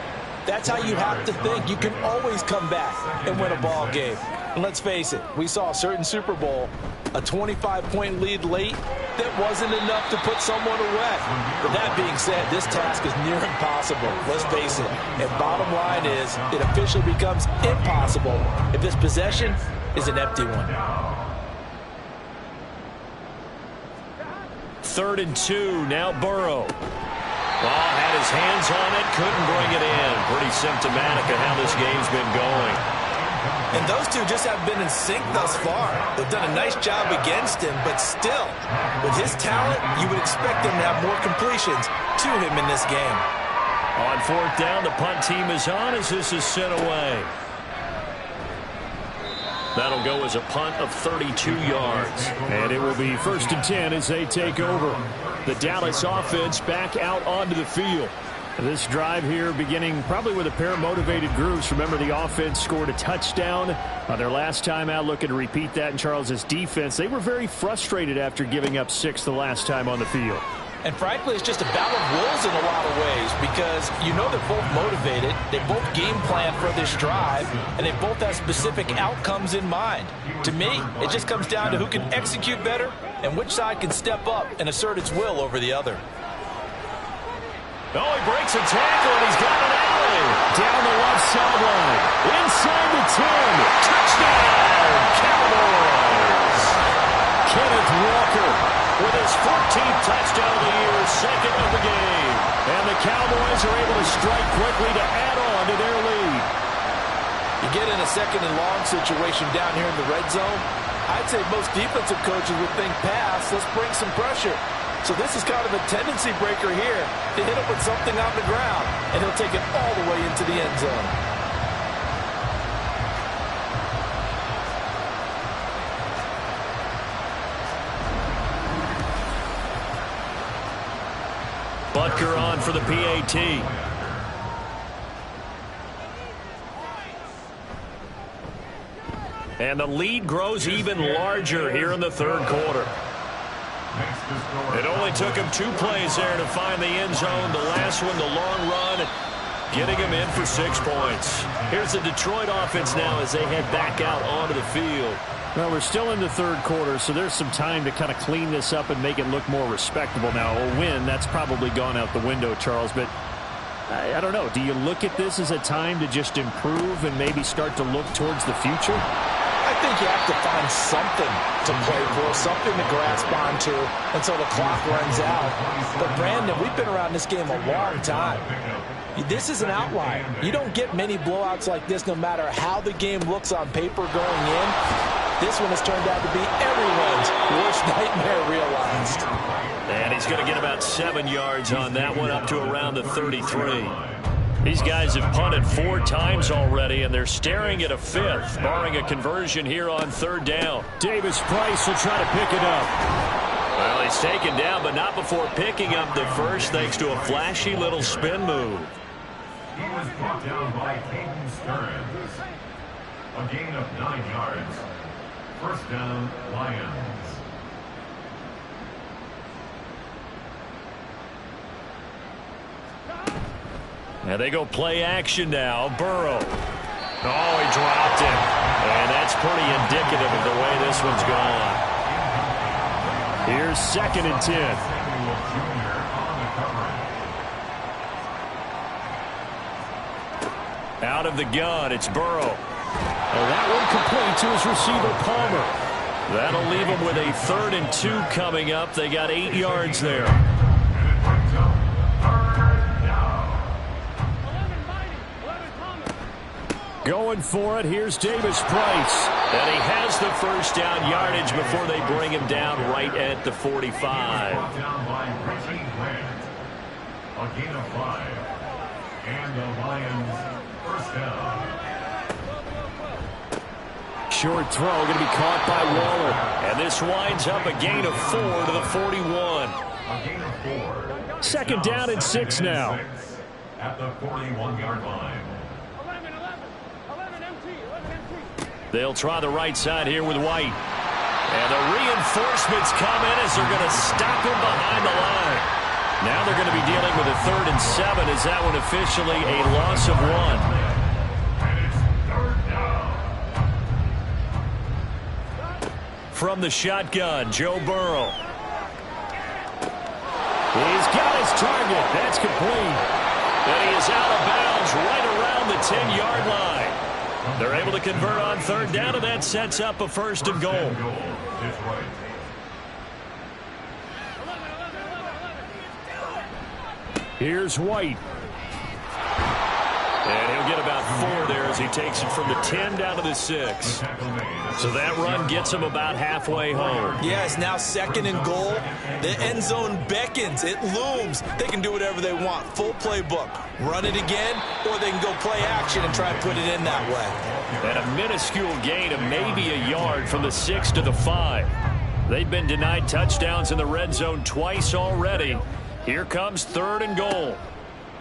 [SPEAKER 5] that's how you have to think. You can always come back and win a ball game. And let's face it, we saw a certain Super Bowl, a 25-point lead late, that wasn't enough to put someone away. But that being said, this task is near impossible. Let's face it. And bottom line is, it officially becomes impossible if this possession is an empty one.
[SPEAKER 2] 3rd and 2, now Burrow. Well, had his hands on it, couldn't bring it in. Pretty symptomatic of how this game's been going.
[SPEAKER 5] And those two just have been in sync thus far. They've done a nice job against him, but still, with his talent, you would expect him to have more completions to him in this game.
[SPEAKER 2] On 4th down, the punt team is on as this is sent away. That'll go as a punt of 32 yards. And it will be 1st and 10 as they take over. The Dallas offense back out onto the field. This drive here beginning probably with a pair of motivated groups. Remember, the offense scored a touchdown on their last time out. Looking to repeat that in Charles's defense. They were very frustrated after giving up 6 the last time on the field.
[SPEAKER 5] And frankly, it's just a battle of wills in a lot of ways because you know they're both motivated. They both game plan for this drive, and they both have specific outcomes in mind. To me, it just comes down to who can execute better and which side can step up and assert its will over the other.
[SPEAKER 2] Oh, he breaks a tackle, and he's got an alley. Down the left sideline. Inside the 10. Touchdown, Cowboys. Kenneth Walker with his 14th touchdown of the year, 2nd of the game. And the Cowboys are able to strike quickly to add on to their lead.
[SPEAKER 5] You get in a 2nd and long situation down here in the red zone, I'd say most defensive coaches would think pass, let's bring some pressure. So this is kind of a tendency breaker here to hit him with something on the ground, and he'll take it all the way into the end zone.
[SPEAKER 2] Butker on for the PAT. And the lead grows even larger here in the 3rd quarter. It only took him 2 plays there to find the end zone. The last one, the long run, getting him in for 6 points. Here's the Detroit offense now as they head back out onto the field. Well, we're still in the 3rd quarter, so there's some time to kind of clean this up and make it look more respectable now. A win, that's probably gone out the window, Charles, but I don't know. Do you look at this as a time to just improve and maybe start to look towards the future?
[SPEAKER 5] I think you have to find something to play for, something to grasp onto until the clock runs out. But, Brandon, we've been around this game a long time. This is an outlier. You don't get many blowouts like this no matter how the game looks on paper going in. This one has turned out to be everyone's worst nightmare realized.
[SPEAKER 2] And he's going to get about 7 yards on that one, up to around the 33. These guys have punted 4 times already, and they're staring at a 5th, barring a conversion here on 3rd down. Davis Price will try to pick it up. Well, he's taken down, but not before picking up the first, thanks to a flashy little spin move.
[SPEAKER 4] He was brought down by Caden Stearns. A gain of 9 yards. 1st down, Lions.
[SPEAKER 2] And they go play action now. Burrow. Oh, he dropped it. And that's pretty indicative of the way this one's gone. Here's 2nd and 10. Out of the gun, it's Burrow. And that one complete to his receiver, Palmer. That'll leave him with a 3rd and 2 coming up. They got 8 yards there. Going for it, here's Davis Price. And he has the 1st down yardage before they bring him down right at the 45.
[SPEAKER 4] Down by Richie Grant. A gain of 5. And the Lions 1st down.
[SPEAKER 2] Short throw going to be caught by Waller. And this winds up a gain of 4 to the 41.
[SPEAKER 4] A gain of 4.
[SPEAKER 2] Second down and 6 now.
[SPEAKER 4] At the 41-yard line.
[SPEAKER 2] They'll try the right side here with White. And the reinforcements come in as they're going to stop him behind the line. Now they're going to be dealing with a 3rd and 7. Is that one officially a loss of 1?
[SPEAKER 4] And it's 3rd down.
[SPEAKER 2] From the shotgun, Joe Burrow. He's got his target. That's complete. And he is out of bounds right around the 10-yard line. They're able to convert on 3rd down, and that sets up a 1st and goal.
[SPEAKER 4] Detroit.
[SPEAKER 2] Here's White. And he'll get about 4 there as he takes it from the 10 down to the 6. So that run gets him about halfway home.
[SPEAKER 3] Yeah, it's now 2nd and goal. The end zone beckons. It looms. They can do whatever they want. Full playbook. Run it again, or they can go play action and try and put it in that way.
[SPEAKER 2] And a minuscule gain of maybe a yard from the 6 to the 5. They've been denied touchdowns in the red zone twice already. Here comes 3rd and goal.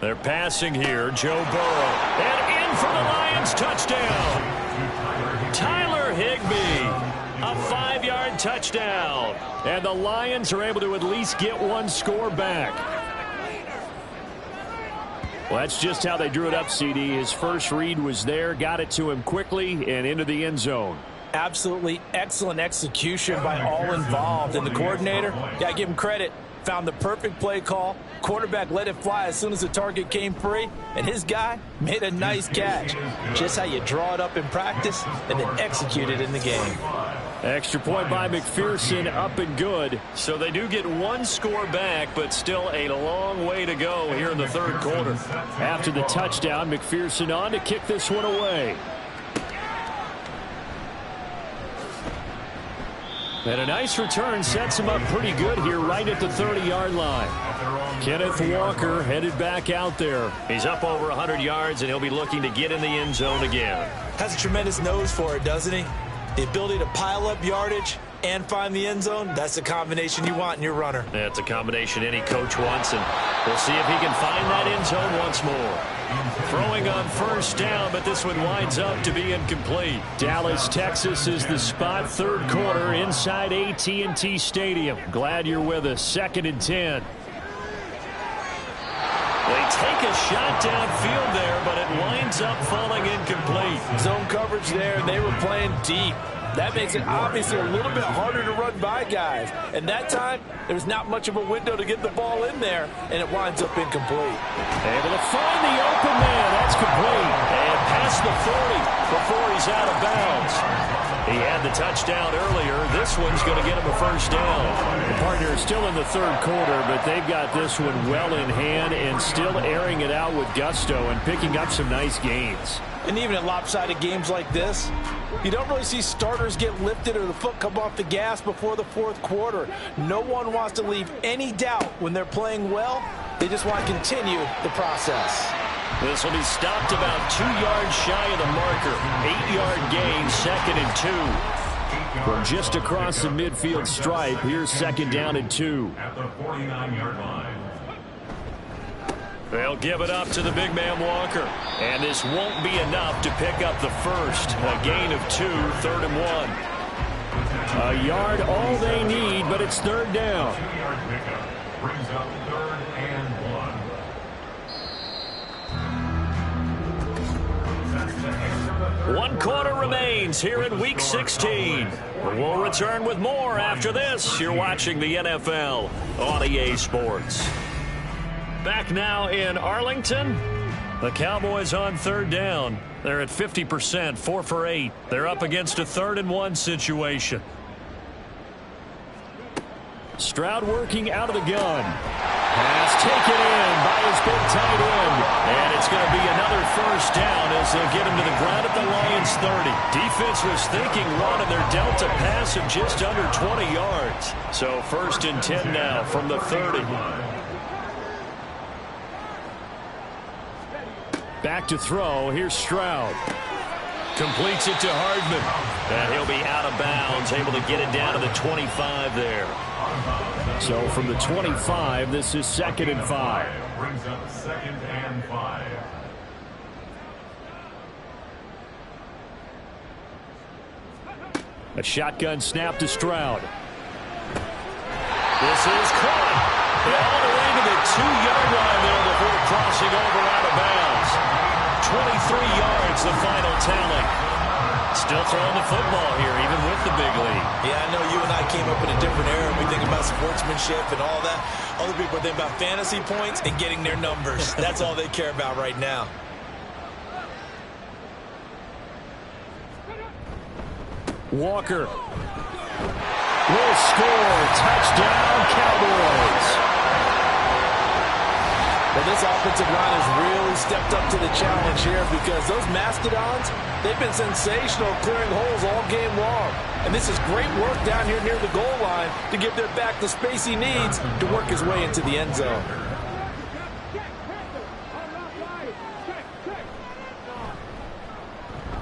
[SPEAKER 2] They're passing here, Joe Burrow. And in for the Lions, touchdown. Tyler Higbee, a 5-yard touchdown. And the Lions are able to at least get 1 score back. Well, that's just how they drew it up, CD. His first read was there, got it to him quickly, and into the end zone.
[SPEAKER 5] Absolutely excellent execution by all involved. And the coordinator, got to give him credit, found the perfect play call. Quarterback let it fly as soon as the target came free, and his guy made a nice catch. Just how you draw it up in practice and then execute it in the game.
[SPEAKER 2] Extra point by McPherson, up and good. So they do get 1 score back, but still a long way to go here in the 3rd quarter. After the touchdown, McPherson on to kick this one away. And a nice return sets him up pretty good here right at the 30-yard line. Kenneth Walker headed back out there. He's up over 100 yards, and he'll be looking to get in the end zone again.
[SPEAKER 3] Has a tremendous nose for it, doesn't he? The ability to pile up yardage and find the end zone, that's the combination you want in your runner.
[SPEAKER 2] That's a combination any coach wants, and we'll see if he can find that end zone once more. Throwing on 1st down, but this one winds up to be incomplete. Dallas, Texas is the spot, 3rd quarter inside AT&T Stadium. Glad you're with us. 2nd and 10. They take a shot downfield there, but it winds up falling incomplete.
[SPEAKER 5] Zone coverage there, and they were playing deep. That makes it obviously a little bit harder to run by guys. And that time, there's not much of a window to get the ball in there, and it winds up incomplete.
[SPEAKER 2] Able to find the open man. That's complete. And past the 40 before he's out of bounds. He had the touchdown earlier. This one's going to get him a 1st down. The partner is still in the 3rd quarter, but they've got this one well in hand and still airing it out with gusto and picking up some nice gains.
[SPEAKER 5] And even in lopsided games like this, you don't really see starters get lifted or the foot come off the gas before the 4th quarter. No one wants to leave any doubt when they're playing well. They just want to continue the process.
[SPEAKER 2] This will be stopped about 2 yards shy of the marker. 8-yard gain, 2nd and 2. From just across the midfield stripe, here's 2nd down and 2.
[SPEAKER 4] At the 49-yard line.
[SPEAKER 2] They'll give it up to the big man Walker. And this won't be enough to pick up the 1st. A gain of 2, 3rd and 1. A yard all they need, but it's 3rd down.
[SPEAKER 4] 2-yard pickup brings up 3rd and 1.
[SPEAKER 2] 1 quarter remains here in Week 16. We'll return with more after this. You're watching the NFL on EA Sports. Back now in Arlington. The Cowboys on 3rd down. They're at 50%, 4 for 8. They're up against a 3rd and 1 situation. Stroud working out of the gun. Pass taken in by his big tight end. And it's going to be another 1st down as they'll get him to the ground at the Lions 30. Defense was thinking run, and they're dealt a pass of just under 20 yards. So 1st and 10 now from the 30. Back to throw. Here's Stroud. Completes it to Hardman. And he'll be out of bounds, able to get it down to the 25 there. So from the 25, this is 2nd and 5.
[SPEAKER 4] Brings up 2nd and 5.
[SPEAKER 2] A shotgun snap to Stroud. This is caught. All the way to the 2-yard line there before crossing over out of bounds. 23 yards, the final tally. Still throwing the football here, even with the big lead.
[SPEAKER 3] Yeah, I know you and I came up in a different era. We think about sportsmanship and all that. Other people think about fantasy points and getting their numbers. That's all they care about right now.
[SPEAKER 2] Walker will score. Touchdown, Cowboys.
[SPEAKER 5] Well, this offensive line has really stepped up to the challenge here because those Mastodons, they've been sensational clearing holes all game long. And this is great work down here near the goal line to give their back the space he needs to work his way into the end zone.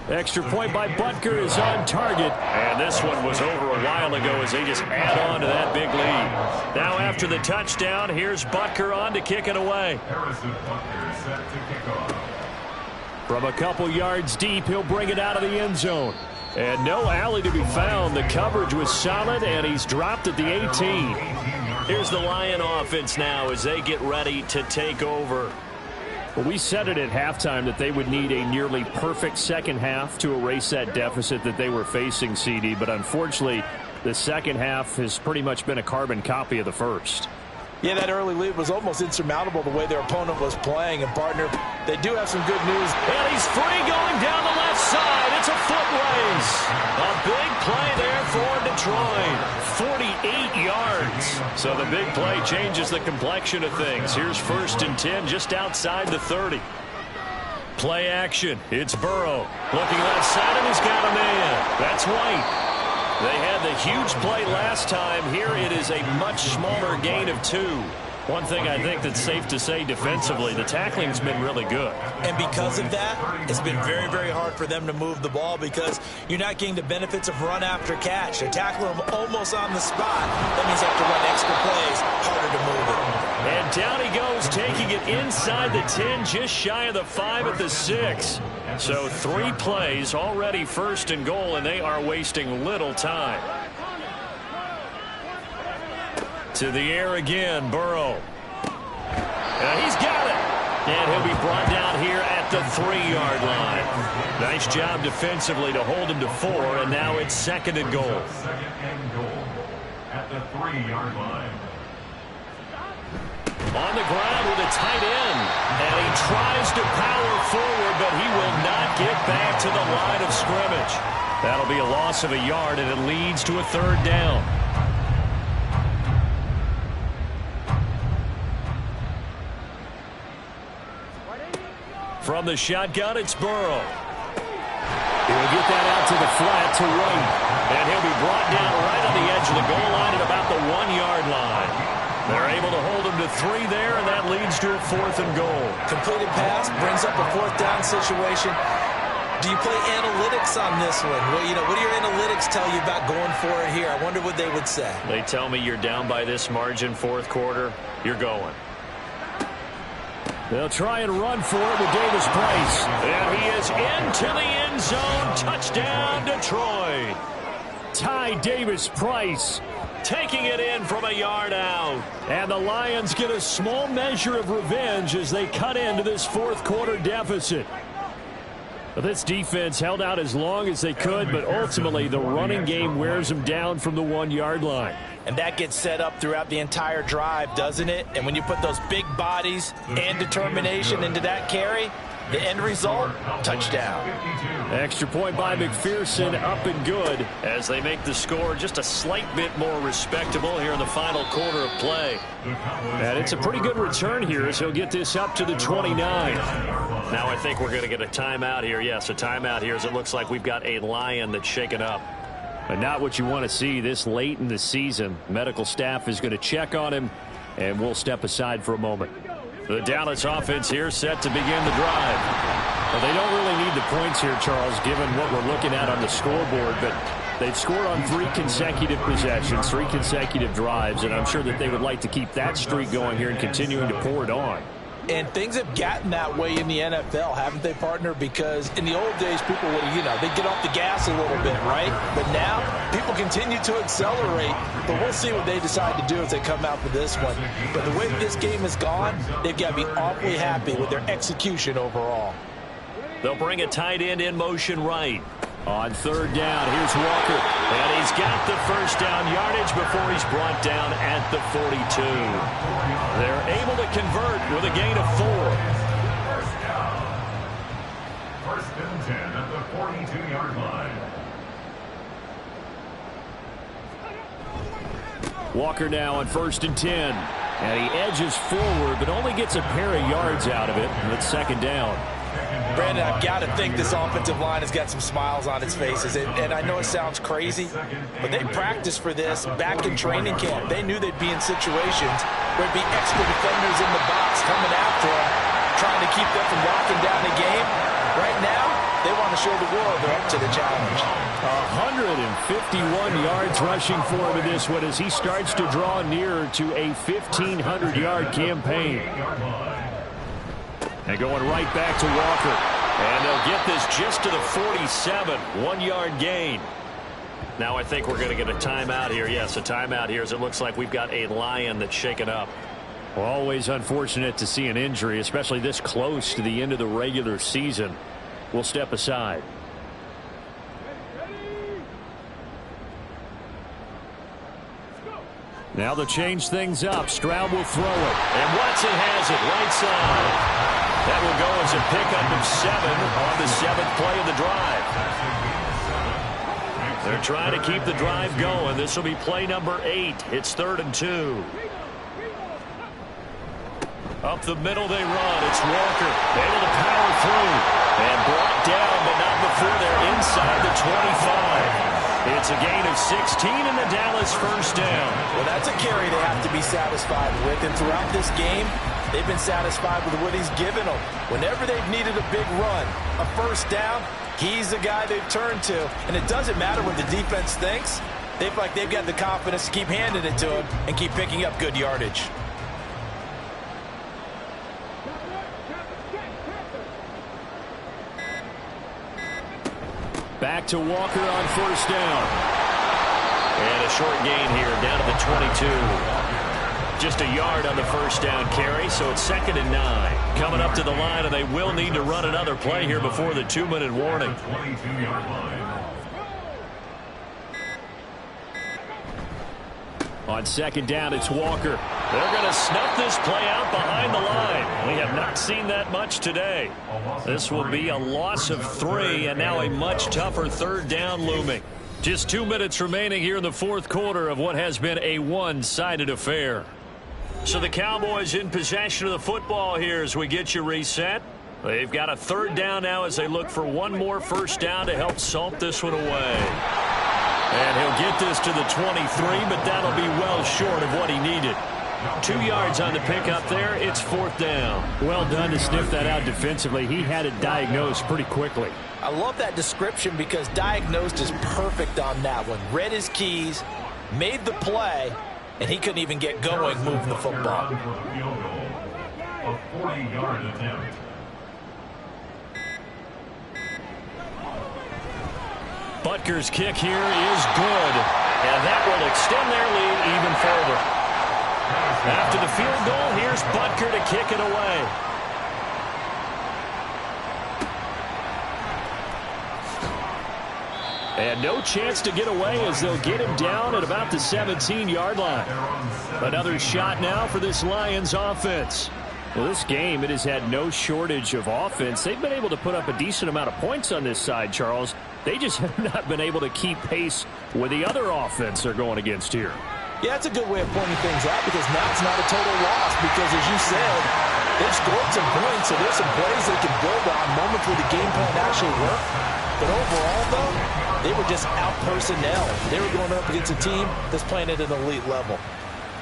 [SPEAKER 2] Extra point by Butker is on target. And this one was over a while ago as they just add on to that big lead. Now after the touchdown, here's Butker on to kick it away.
[SPEAKER 4] Harrison Butker set to kick off.
[SPEAKER 2] From a couple yards deep, he'll bring it out of the end zone. And no alley to be found. The coverage was solid, and he's dropped at the 18. Here's the Lion offense now as they get ready to take over. Well, we said it at halftime that they would need a nearly perfect second half to erase that deficit that they were facing, CD. But unfortunately, the second half has pretty much been a carbon copy of the first.
[SPEAKER 5] Yeah, that early lead was almost insurmountable the way their opponent was playing. And, partner, they do have some good news.
[SPEAKER 2] And he's free going down the left side. It's a foot race. A big play there for Detroit. 48 yards. So the big play changes the complexion of things. Here's 1st and 10 just outside the 30. Play action. It's Burrow. Looking left side, and he's got a man. That's White. They had the huge play last time. Here it is a much smaller gain of 2. One thing I think that's safe to say defensively, the tackling's been really good.
[SPEAKER 3] And because of that, it's been very, very hard for them to move the ball because you're not getting the benefits of run after catch. They're tackling them almost on the spot. That means they have to run extra plays, harder to move it.
[SPEAKER 2] And down he goes, taking it inside the 10, just shy of the 5 at the 6. So 3 plays, already 1st and goal, and they are wasting little time. To the air again, Burrow. And he's got it. And he'll be brought down here at the 3-yard line. Nice job defensively to hold him to 4, and now it's 2nd and goal.
[SPEAKER 4] 2nd and goal at the 3-yard line.
[SPEAKER 2] On the ground with a tight end. And he tries to power forward, but he will not get back to the line of scrimmage. That'll be a loss of a yard, and it leads to a 3rd down. From the shotgun, it's Burrow. He'll get that out to the flat to White. And he'll be brought down right on the edge of the goal line at about the 1-yard line. They're able to hold him to 3 there, and that leads to a 4th and goal.
[SPEAKER 3] Completed pass brings up a 4th down situation. Do you play analytics on this one? Well, what do your analytics tell you about going for it here? I wonder what they would say.
[SPEAKER 2] They tell me you're down by this margin 4th quarter, you're going. They'll try and run for it with Davis Price. And he is into the end zone. Touchdown, Detroit. Ty Davis Price taking it in from a yard out. And the Lions get a small measure of revenge as they cut into this 4th quarter deficit. But this defense held out as long as they could, but ultimately the running game wears them down from the 1-yard line.
[SPEAKER 5] And that gets set up throughout the entire drive, doesn't it? And when you put those big bodies and determination into that carry, the end result, touchdown.
[SPEAKER 2] Extra point by McPherson, up and good as they make the score just a slight bit more respectable here in the final quarter of play. And it's a pretty good return here as he'll get this up to the 29. Now I think we're going to get a timeout here. Yes, a timeout here as it looks like we've got a Lion that's shaken up. But not what you want to see this late in the season. Medical staff is going to check on him, and we'll step aside for a moment. The Dallas offense here set to begin the drive. Well, they don't really need the points here, Charles, given what we're looking at on the scoreboard. But They've scored on 3 consecutive possessions, 3 consecutive drives, and I'm sure that they would like to keep that streak going here and continuing to pour it on.
[SPEAKER 5] And things have gotten that way in the NFL, haven't they, partner? Because in the old days, people would, they'd get off the gas a little bit, right? But now, people continue to accelerate. But we'll see what they decide to do as they come out for this one. But the way that this game has gone, they've got to be awfully happy with their execution overall.
[SPEAKER 2] They'll bring a tight end in motion right. On 3rd down, here's Walker. And he's got the first down yardage before he's brought down at the 42. They're able to convert with a gain of 4.
[SPEAKER 4] First down. 1st and 10 at the 42-yard line.
[SPEAKER 2] Walker now on 1st and 10. And he edges forward, but only gets a pair of yards out of it. And it's 2nd down.
[SPEAKER 5] Brandon, I've got to think this offensive line has got some smiles on its faces. And I know it sounds crazy, but they practiced for this back in training camp. They knew they'd be in situations where it'd be extra defenders in the box coming after them, trying to keep them from locking down the game. Right now, they want to show the world they're up to the challenge.
[SPEAKER 2] 151 yards rushing for him in this one as he starts to draw nearer to a 1,500-yard campaign. And going right back to Walker. And they'll get this just to the 47. 1-yard gain. Now I think we're going to get a timeout here. Yes, a timeout here as it looks like we've got a Lion that's shaken up. Well, always unfortunate to see an injury, especially this close to the end of the regular season. We'll step aside. Now they'll change things up. Stroud will throw it. And Watson has it right side. That will go as a pickup of 7 on the 7th play of the drive. They're trying to keep the drive going. This will be play number 8. It's 3rd and 2. Up the middle they run. It's Walker. Able to power through. And brought down, but not before they're inside the 25. It's a gain of 16 in the Dallas 1st down.
[SPEAKER 5] Well, that's a carry they have to be satisfied with. And throughout this game, they've been satisfied with what he's given them. Whenever they've needed a big run, a 1st down, he's the guy they've turned to. And it doesn't matter what the defense thinks. They feel like they've got the confidence to keep handing it to him and keep picking up good yardage.
[SPEAKER 2] Back to Walker on 1st down. And a short gain here down to the 22. Just a yard on the 1st down carry, so it's 2nd and 9. Coming up to the line, and they will need to run another play here before the 2-minute warning.
[SPEAKER 4] 22-yard line.
[SPEAKER 2] On 2nd down, it's Walker. They're going to snuff this play out behind the line. We have not seen that much today. This will be a loss of 3, and now a much tougher 3rd down looming. Just 2 minutes remaining here in the 4th quarter of what has been a one-sided affair. So the Cowboys in possession of the football here as we get you reset. They've got a 3rd down now as they look for one more 1st down to help salt this one away. And he'll get this to the 23, but that'll be well short of what he needed. 2 yards on the pickup there. It's 4th down. Well done to sniff that out defensively. He had it diagnosed pretty quickly.
[SPEAKER 5] I love that description because diagnosed is perfect on that one. Read his keys, made the play, and he couldn't even get going moving the football.
[SPEAKER 4] A 40-yard attempt.
[SPEAKER 2] Butker's kick here is good, and that will extend their lead even further. After the field goal, here's Butker to kick it away. And no chance to get away as they'll get him down at about the 17-yard line. Another shot now for this Lions offense. Well, this game, it has had no shortage of offense. They've been able to put up a decent amount of points on this side, Charles. They just have not been able to keep pace with the other offense they're going against here.
[SPEAKER 5] Yeah, that's a good way of pointing things out because now it's not a total loss because, as you said, they've scored some points, so there's some plays they can build on, moments where the game plan actually worked. But overall, though, they were just out-personnel. They were going up against a team that's playing at an elite level.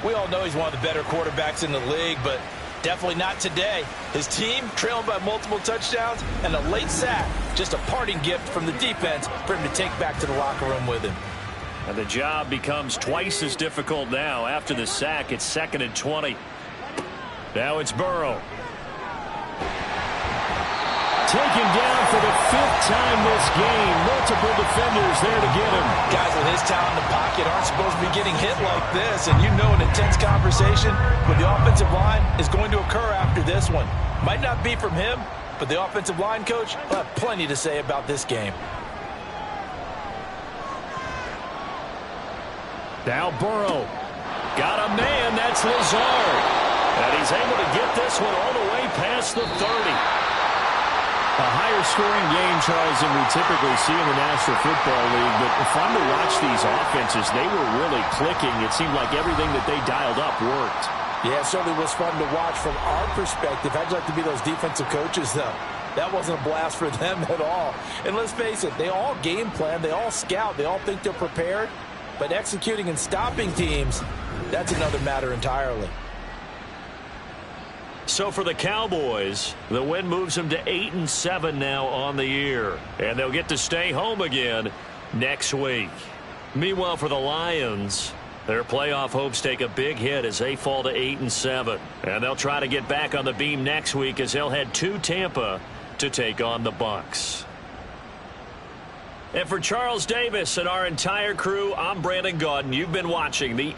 [SPEAKER 5] We all know he's one of the better quarterbacks in the league, but definitely not today. His team trailing by multiple touchdowns and a late sack, just a parting gift from the defense for him to take back to the locker room with him.
[SPEAKER 2] And the job becomes twice as difficult now. After the sack, it's 2nd and 20. Now it's Burrow. Taken down for the 5th time this game. Multiple defenders there to get him.
[SPEAKER 5] Guys with his talent in the pocket aren't supposed to be getting hit like this. And you know an intense conversation with the offensive line is going to occur after this one. Might not be from him, but the offensive line coach will have plenty to say about this game.
[SPEAKER 2] Now Burrow. Got a man. That's Lazard. And he's able to get this one all the way past the 30. A higher scoring game, Charles, than we typically see in the National Football League. But fun to watch these offenses. They were really clicking. It seemed like everything that they dialed up worked.
[SPEAKER 5] Yeah, it certainly was fun to watch from our perspective. I'd like to be those defensive coaches, though. That wasn't a blast for them at all. And let's face it, they all game plan. They all scout. They all think they're prepared. But executing and stopping teams, that's another matter entirely.
[SPEAKER 2] So for the Cowboys, the win moves them to 8-7 now on the year. And they'll get to stay home again next week. Meanwhile, for the Lions, their playoff hopes take a big hit as they fall to 8-7. And they'll try to get back on the beam next week as they'll head to Tampa to take on the Bucs. And for Charles Davis and our entire crew, I'm Brandon Gaudin. You've been watching the